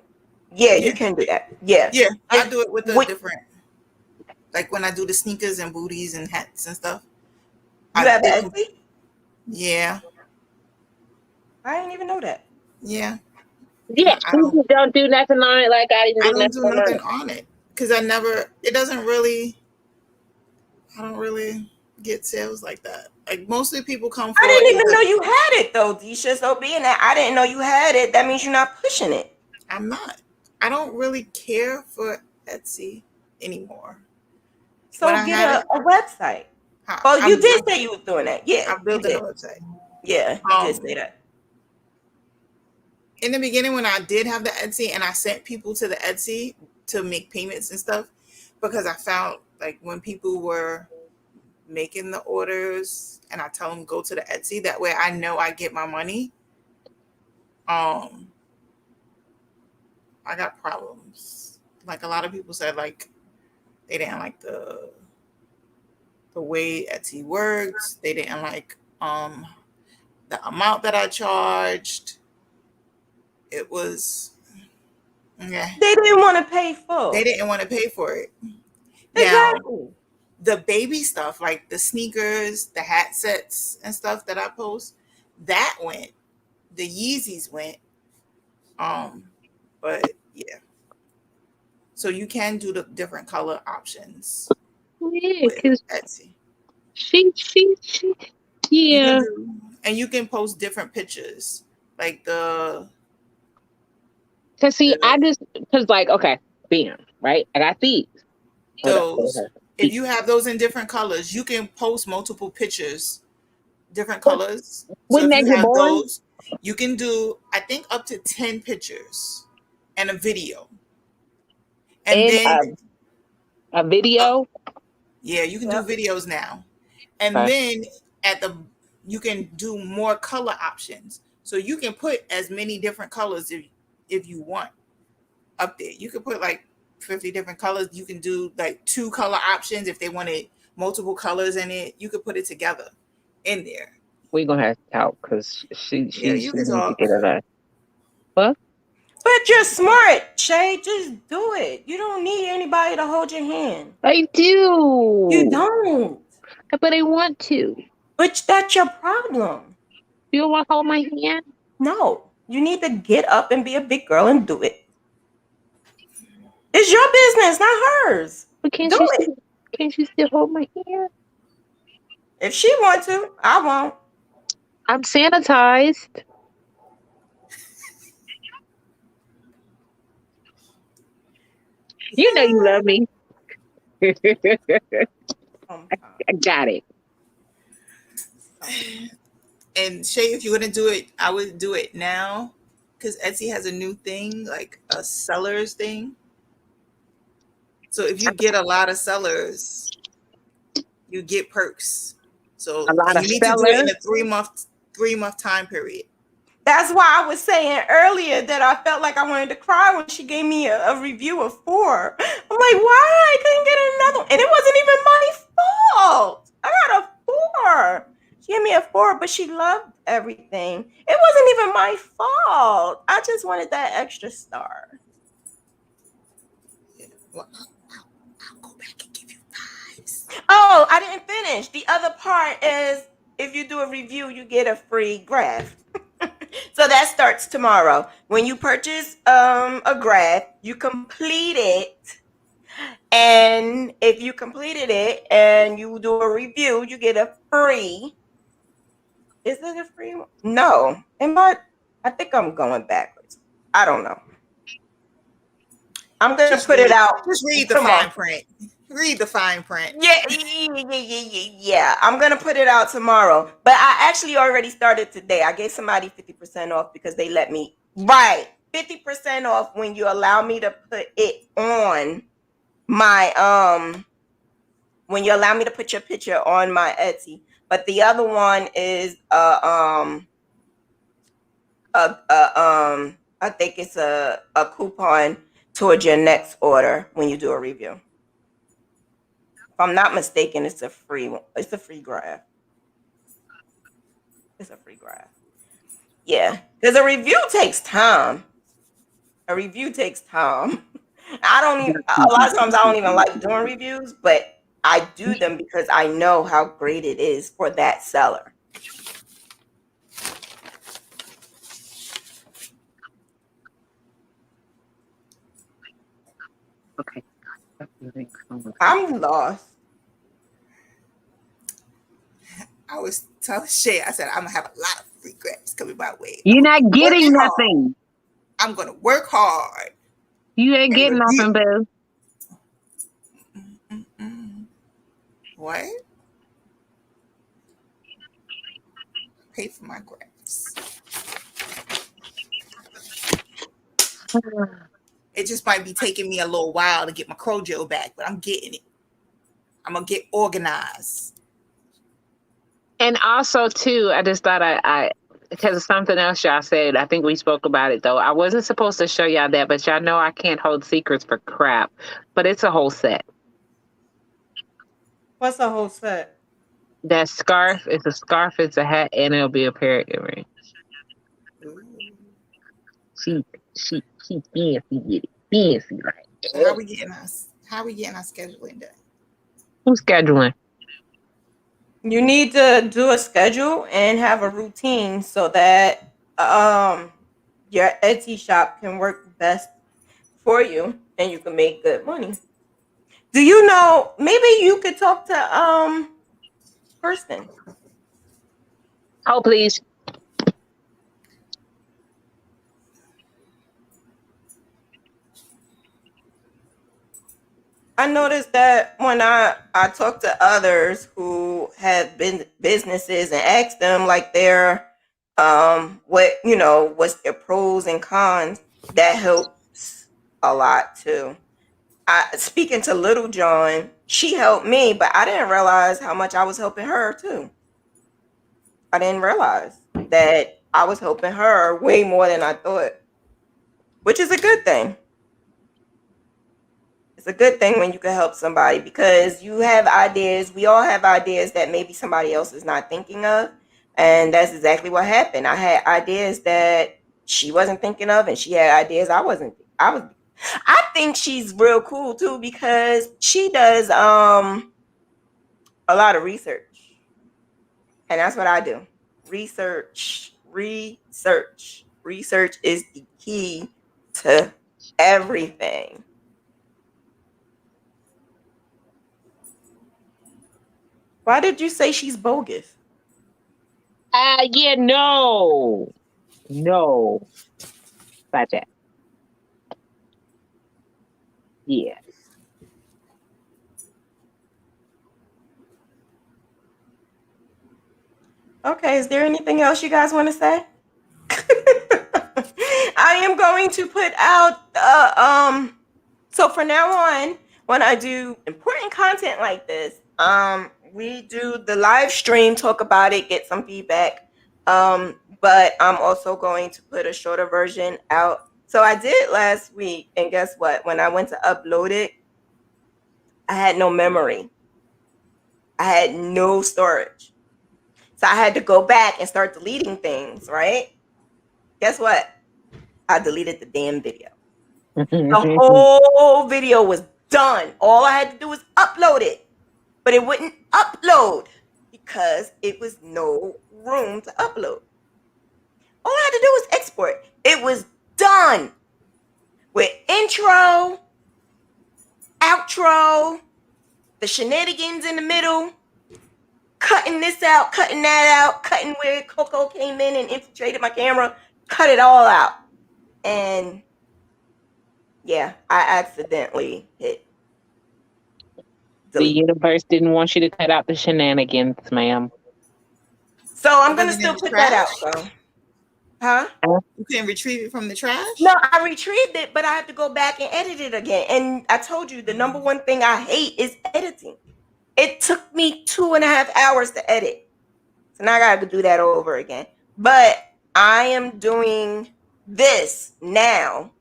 Yeah, you can do that. Yeah, I do it with the different, like when I do the sneakers and booties and hats and stuff. You have Etsy? Yeah, I didn't even know that. Yeah, you don't do nothing on it. Like I don't do nothing on it because I don't really get sales like that. Like mostly people come for. I didn't even know you had it though, Disha. So being that I didn't know you had it, that means you're not pushing it. I'm not. I don't really care for Etsy anymore. So get a website. Oh, you did say you was doing that. Yeah, I'm building a website. Yeah, you did say that. In the beginning, when I did have the Etsy and I sent people to the Etsy to make payments and stuff, because I found like when people were making the orders and I tell them go to the Etsy, that way I know I get my money. I got problems. Like a lot of people said, like they didn't like the way Etsy works. They didn't like the amount that I charged. It was They didn't want to pay full. They didn't want to pay for it. Exactly. Now, the baby stuff, like the sneakers, the hat sets and stuff that I post, that went. The Yeezys went. But yeah. So you can do the different color options. Yeah, because Etsy. She. Yeah. And you can post different pictures. Like Cause like, okay, bam, right? I got these. Those. If you have those in different colors, you can post multiple pictures, different colors. So if you have those, you can do, I think, up to 10 pictures and a video. And then a video. Yeah, you can do videos now. And then you can do more color options. So you can put as many different colors if you want up there. You can put like 50 different colors. You can do like 2 color options if they wanted multiple colors in it. You could put it together in there. We're gonna have to talk because she needs to talk. get it out. What? But you're smart, Shay. Just do it. You don't need anybody to hold your hand. I do. You don't. But I want to. But that's your problem. You don't want to hold my hand? No. You need to get up and be a big girl and do it. It's your business, not hers. But can't you still hold my hand? If she wants to, I won't. I'm sanitized. You know you love me. I got it. And Shay, if you're gonna do it, I would do it now because Etsy has a new thing, like a sellers thing. So if you get a lot of sellers, you get perks. So you need to do it in a 3-month time period. That's why I was saying earlier that I felt like I wanted to cry when she gave me a review of 4. I'm like, why? I couldn't get another one. And it wasn't even my fault. I got a 4. She gave me a 4, but she loved everything. It wasn't even my fault. I just wanted that extra star. Well, I'll go back and give you 5s. Oh, I didn't finish. The other part is if you do a review, you get a free graph. So that starts tomorrow. When you purchase a graph, you complete it. And if you completed it and you do a review, you get a free. Is it a free one? No. I think I'm going backwards. I don't know. I'm gonna put it out. Just read the tomorrow. fine print. Read the fine print. Yeah. I'm gonna put it out tomorrow. But I actually already started today. I gave somebody 50% off because they let me. Right. 50% off when you allow me to put it on my when you allow me to put your picture on my Etsy. But the other one is I think it's a coupon towards your next order when you do a review. If I'm not mistaken, it's a free one. It's a free graph. It's a free graph. Yeah, because a review takes time. A review takes time. A lot of times I don't even like doing reviews, but I do them because I know how great it is for that seller. Okay. I'm lost. I was telling Shay, I said, I'm going to have a lot of free grants coming my way. You're not getting nothing. I'm going to work hard. You ain't getting nothing, boo. What? Pay for my grants. It just might be taking me a little while to get my Crojo back, but I'm getting it. I'm going to get organized. And also, too, I just thought I because of something else y'all said, I think we spoke about it, though. I wasn't supposed to show y'all that, but y'all know I can't hold secrets for crap. But it's a whole set. What's a whole set? That scarf, it's a scarf, it's a hat, and it'll be a pair of earrings. She fancy with it. Fancy, right? How we getting our scheduling done? Who's scheduling? You need to do a schedule and have a routine so that your Etsy shop can work best for you and you can make good money. Do you know, maybe you could talk to Kirsten. Oh, please. I noticed that when I talk to others who have been businesses and ask them like their what's their pros and cons, that helps a lot too. Speaking to Little John, she helped me, but I didn't realize how much I was helping her too. I didn't realize that I was helping her way more than I thought, which is a good thing. It's a good thing when you can help somebody because you have ideas. We all have ideas that maybe somebody else is not thinking of. And that's exactly what happened. I had ideas that she wasn't thinking of, and she had ideas I think she's real cool too because she does a lot of research. And that's what I do. Research. Research is the key to everything. Why did you say she's bogus? Yeah, no. About that. Yeah. Okay, is there anything else you guys want to say? I am going to put out so from now on, when I do important content like this, we do the live stream, talk about it, get some feedback. But I'm also going to put a shorter version out. So I did last week, and guess what? When I went to upload it, I had no memory. I had no storage. So I had to go back and start deleting things, right? Guess what? I deleted the damn video. The whole video was done. All I had to do was upload it, but it wouldn't upload because it was no room to upload. All I had to do was export. It was done with intro, outro, the shenanigans in the middle, cutting this out, cutting that out, cutting where Coco came in and infiltrated my camera, cut it all out. And yeah, I accidentally hit delete. The universe didn't want you to cut out the shenanigans, ma'am. So I'm going to Was it in still the put that out, trash? though. Huh? You can retrieve it from the trash? No, I retrieved it, but I have to go back and edit it again. And I told you the number one thing I hate is editing. It took me 2.5 hours to edit. So now I got to do that over again. But I am doing this now.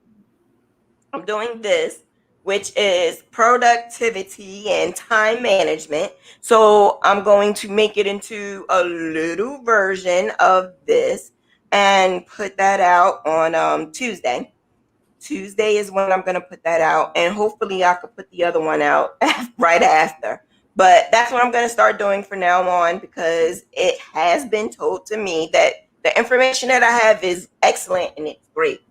I'm doing this, which is productivity and time management. So I'm going to make it into a little version of this and put that out on Tuesday. Tuesday is when I'm going to put that out, and hopefully I could put the other one out right after. But that's what I'm going to start doing from now on, because it has been told to me that the information that I have is excellent and it's great.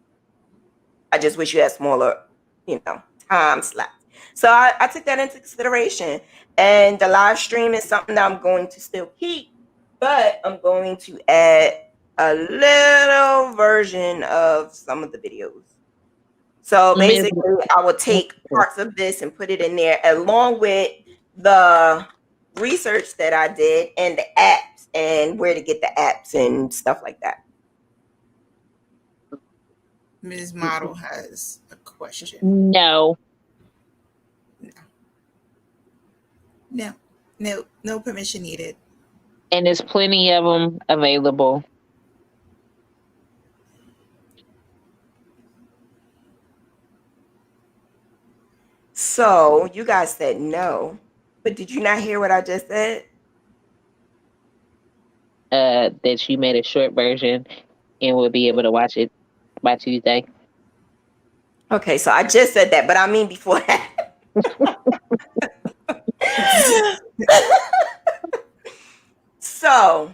I just wish you had smaller, time slots. So I took that into consideration, and the live stream is something that I'm going to still keep, but I'm going to add a little version of some of the videos. So basically, I will take parts of this and put it in there, along with the research that I did and the apps and where to get the apps and stuff like that. Ms. Model has a question. No. No permission needed. And there's plenty of them available. So you guys said no, but did you not hear what I just said? That you made a short version and we'll be able to watch it by Tuesday. Okay, so I just said that, but I mean before that. So,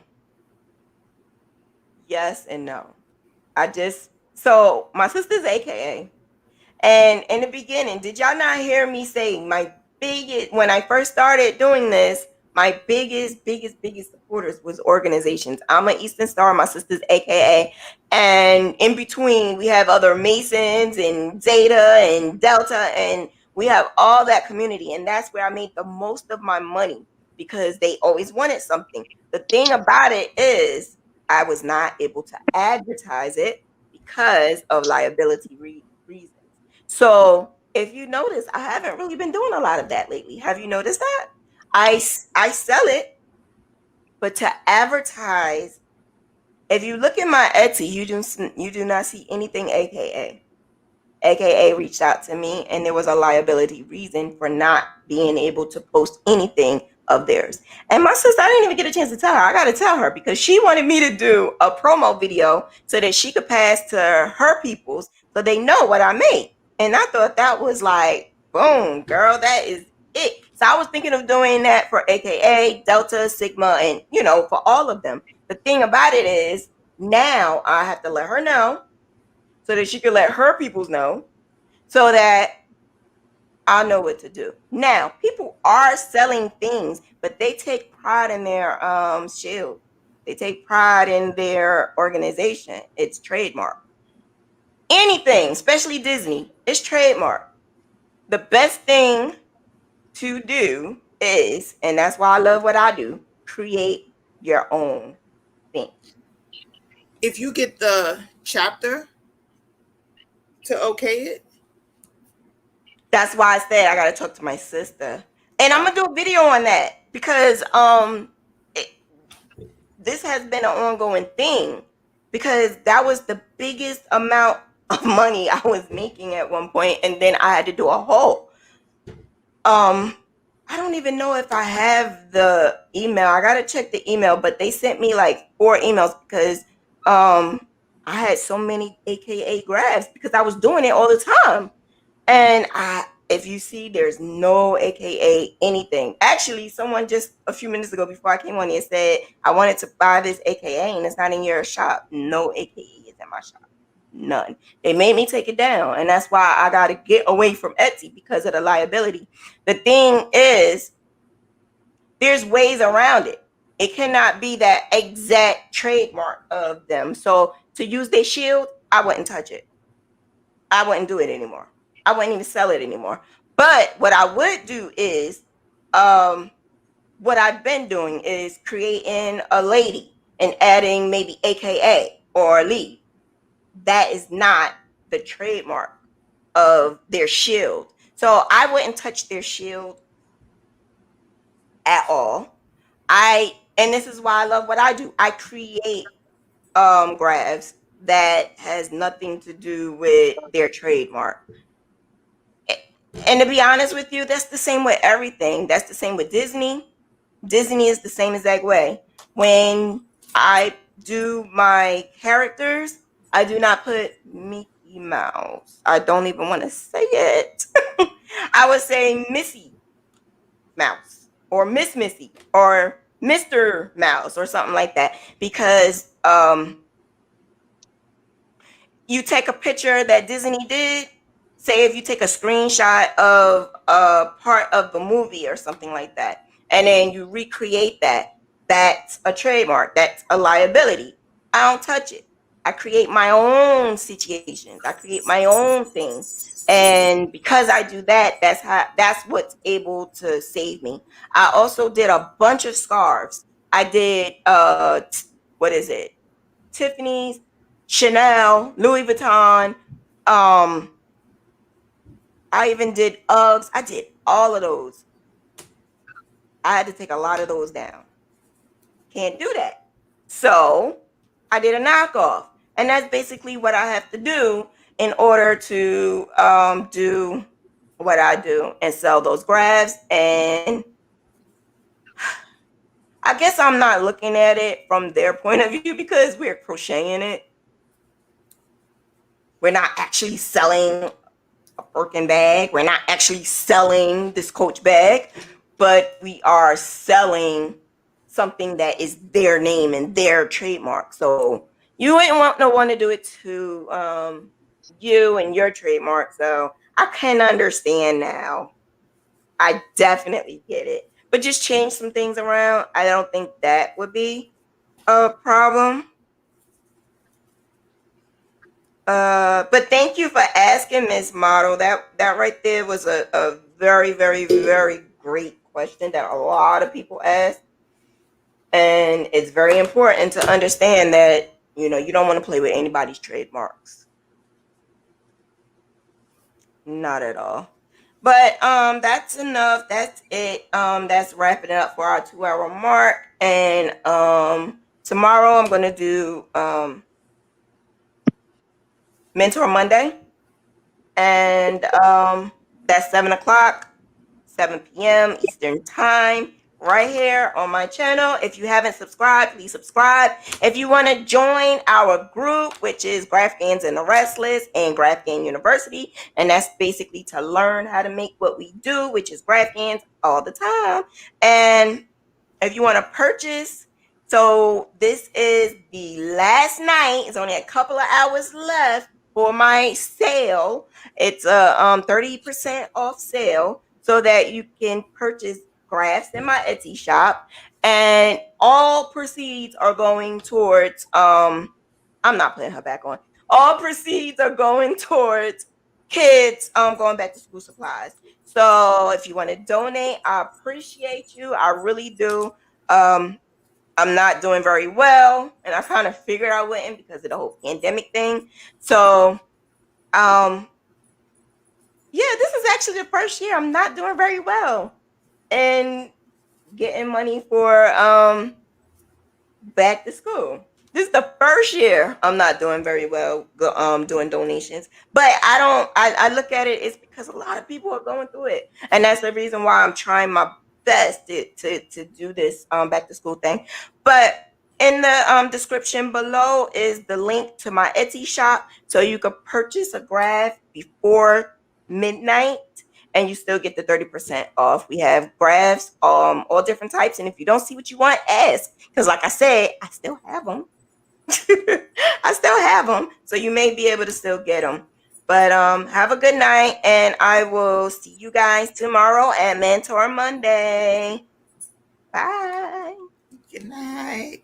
yes and no. So my sister's AKA. And in the beginning, did y'all not hear me say when I first started doing this, my biggest supporters was organizations. I'm an Eastern Star, my sister's AKA. And in between, we have other Masons and Zeta and Delta, and we have all that community. And that's where I made the most of my money, because they always wanted something. The thing about it is I was not able to advertise it because of liability reasons. So if you notice, I haven't really been doing a lot of that lately. Have you noticed that? I sell it, but to advertise, if you look at my Etsy, you do not see anything AKA. AKA reached out to me, and there was a liability reason for not being able to post anything of theirs. And my sister, I didn't even get a chance to tell her. I got to tell her, because she wanted me to do a promo video so that she could pass to her peoples so they know what I made. And I thought that was like, boom, girl, that is it. So I was thinking of doing that for AKA, Delta, Sigma, and, for all of them. The thing about it is, now I have to let her know so that she can let her peoples know, so that I'll know what to do. Now, people are selling things, but they take pride in their shield. They take pride in their organization. It's trademark. Anything, especially Disney, is trademark. The best thing to do is, and that's why I love what I do, create your own thing. If you get the chapter to okay it, that's why I said I gotta talk to my sister, and I'm gonna do a video on that, because this has been an ongoing thing, because that was the biggest amount of money I was making at one point, and then I had to do a whole. I don't even know if I have the email. I gotta check the email, but they sent me like 4 emails because I had so many AKA grabs because I was doing it all the time. And If you see, there's no AKA anything. Actually, someone just a few minutes ago before I came on here said, I wanted to buy this AKA and it's not in your shop. No AKA is in my shop. None. They made me take it down. And that's why I got to get away from Etsy because of the liability. The thing is, there's ways around it. It cannot be that exact trademark of them. So to use their shield, I wouldn't touch it. I wouldn't do it anymore. I wouldn't even sell it anymore. But what I would do is, what I've been doing is creating a lady and adding maybe AKA or Lee. That is not the trademark of their shield. So I wouldn't touch their shield at all. And this is why I love what I do. I create graphs that has nothing to do with their trademark. And to be honest with you, that's the same with everything. That's the same with Disney. Disney is the same exact way. When I do my characters, I do not put Mickey Mouse. I don't even want to say it. I would say Missy Mouse or Miss Missy or Mr. Mouse or something like that, because you take a picture that Disney did. Say if you take a screenshot of a part of the movie or something like that, and then you recreate that, that's a trademark. That's a liability. I don't touch it. I create my own situations. I create my own things. And because I do that, that's what's able to save me. I also did a bunch of scarves. I did what is it? Tiffany's, Chanel, Louis Vuitton. I even did Uggs. I did all of those. I had to take a lot of those down. Can't do that. So I did a knockoff. And that's basically what I have to do in order to do what I do and sell those graphs. And I guess I'm not looking at it from their point of view because we're crocheting it. We're not actually selling a Birkin bag. We're not actually selling this Coach bag, but we are selling something that is their name and their trademark. So you wouldn't want no one to do it to you and your trademark. So I can understand now. I definitely get it. But just change some things around. I don't think that would be a problem. But thank you for asking, Miss Model. That right there was a very, very, very great question that a lot of people ask. And it's very important to understand that, you don't want to play with anybody's trademarks. Not at all. But that's enough. That's it. That's wrapping it up for our 2-hour mark. And tomorrow I'm gonna do Mentor Monday. And that's 7:00, 7 p.m. Eastern Time, right here on my channel. If you haven't subscribed, please subscribe. If you want to join our group, which is Graph Gains and the Restless and Graph Gain University, and that's basically to learn how to make what we do, which is graph gains all the time. And if you want to purchase, so this is the last night. It's only a couple of hours left for my sale. It's a 30% off sale so that you can purchase graphs in my Etsy shop, and all proceeds are going towards I'm not putting her back on. All proceeds are going towards kids going back to school supplies. So if you want to donate, I appreciate you. I really do. I'm not doing very well, and I kind of figured I wouldn't because of the whole pandemic thing. So yeah, this is actually the first year I'm not doing very well and getting money for back to school. This is the first year I'm not doing very well doing donations. But I look at it, it's because a lot of people are going through it. And that's the reason why I'm trying my best to do this back to school thing. But in the description below is the link to my Etsy shop, so you could purchase a graph before midnight. and you still get the 30% off. We have graphs, all different types. And if you don't see what you want, ask. Because like I said, I still have them. I still have them. So you may be able to still get them. But have a good night, and I will see you guys tomorrow at Mentor Monday. Bye. Good night.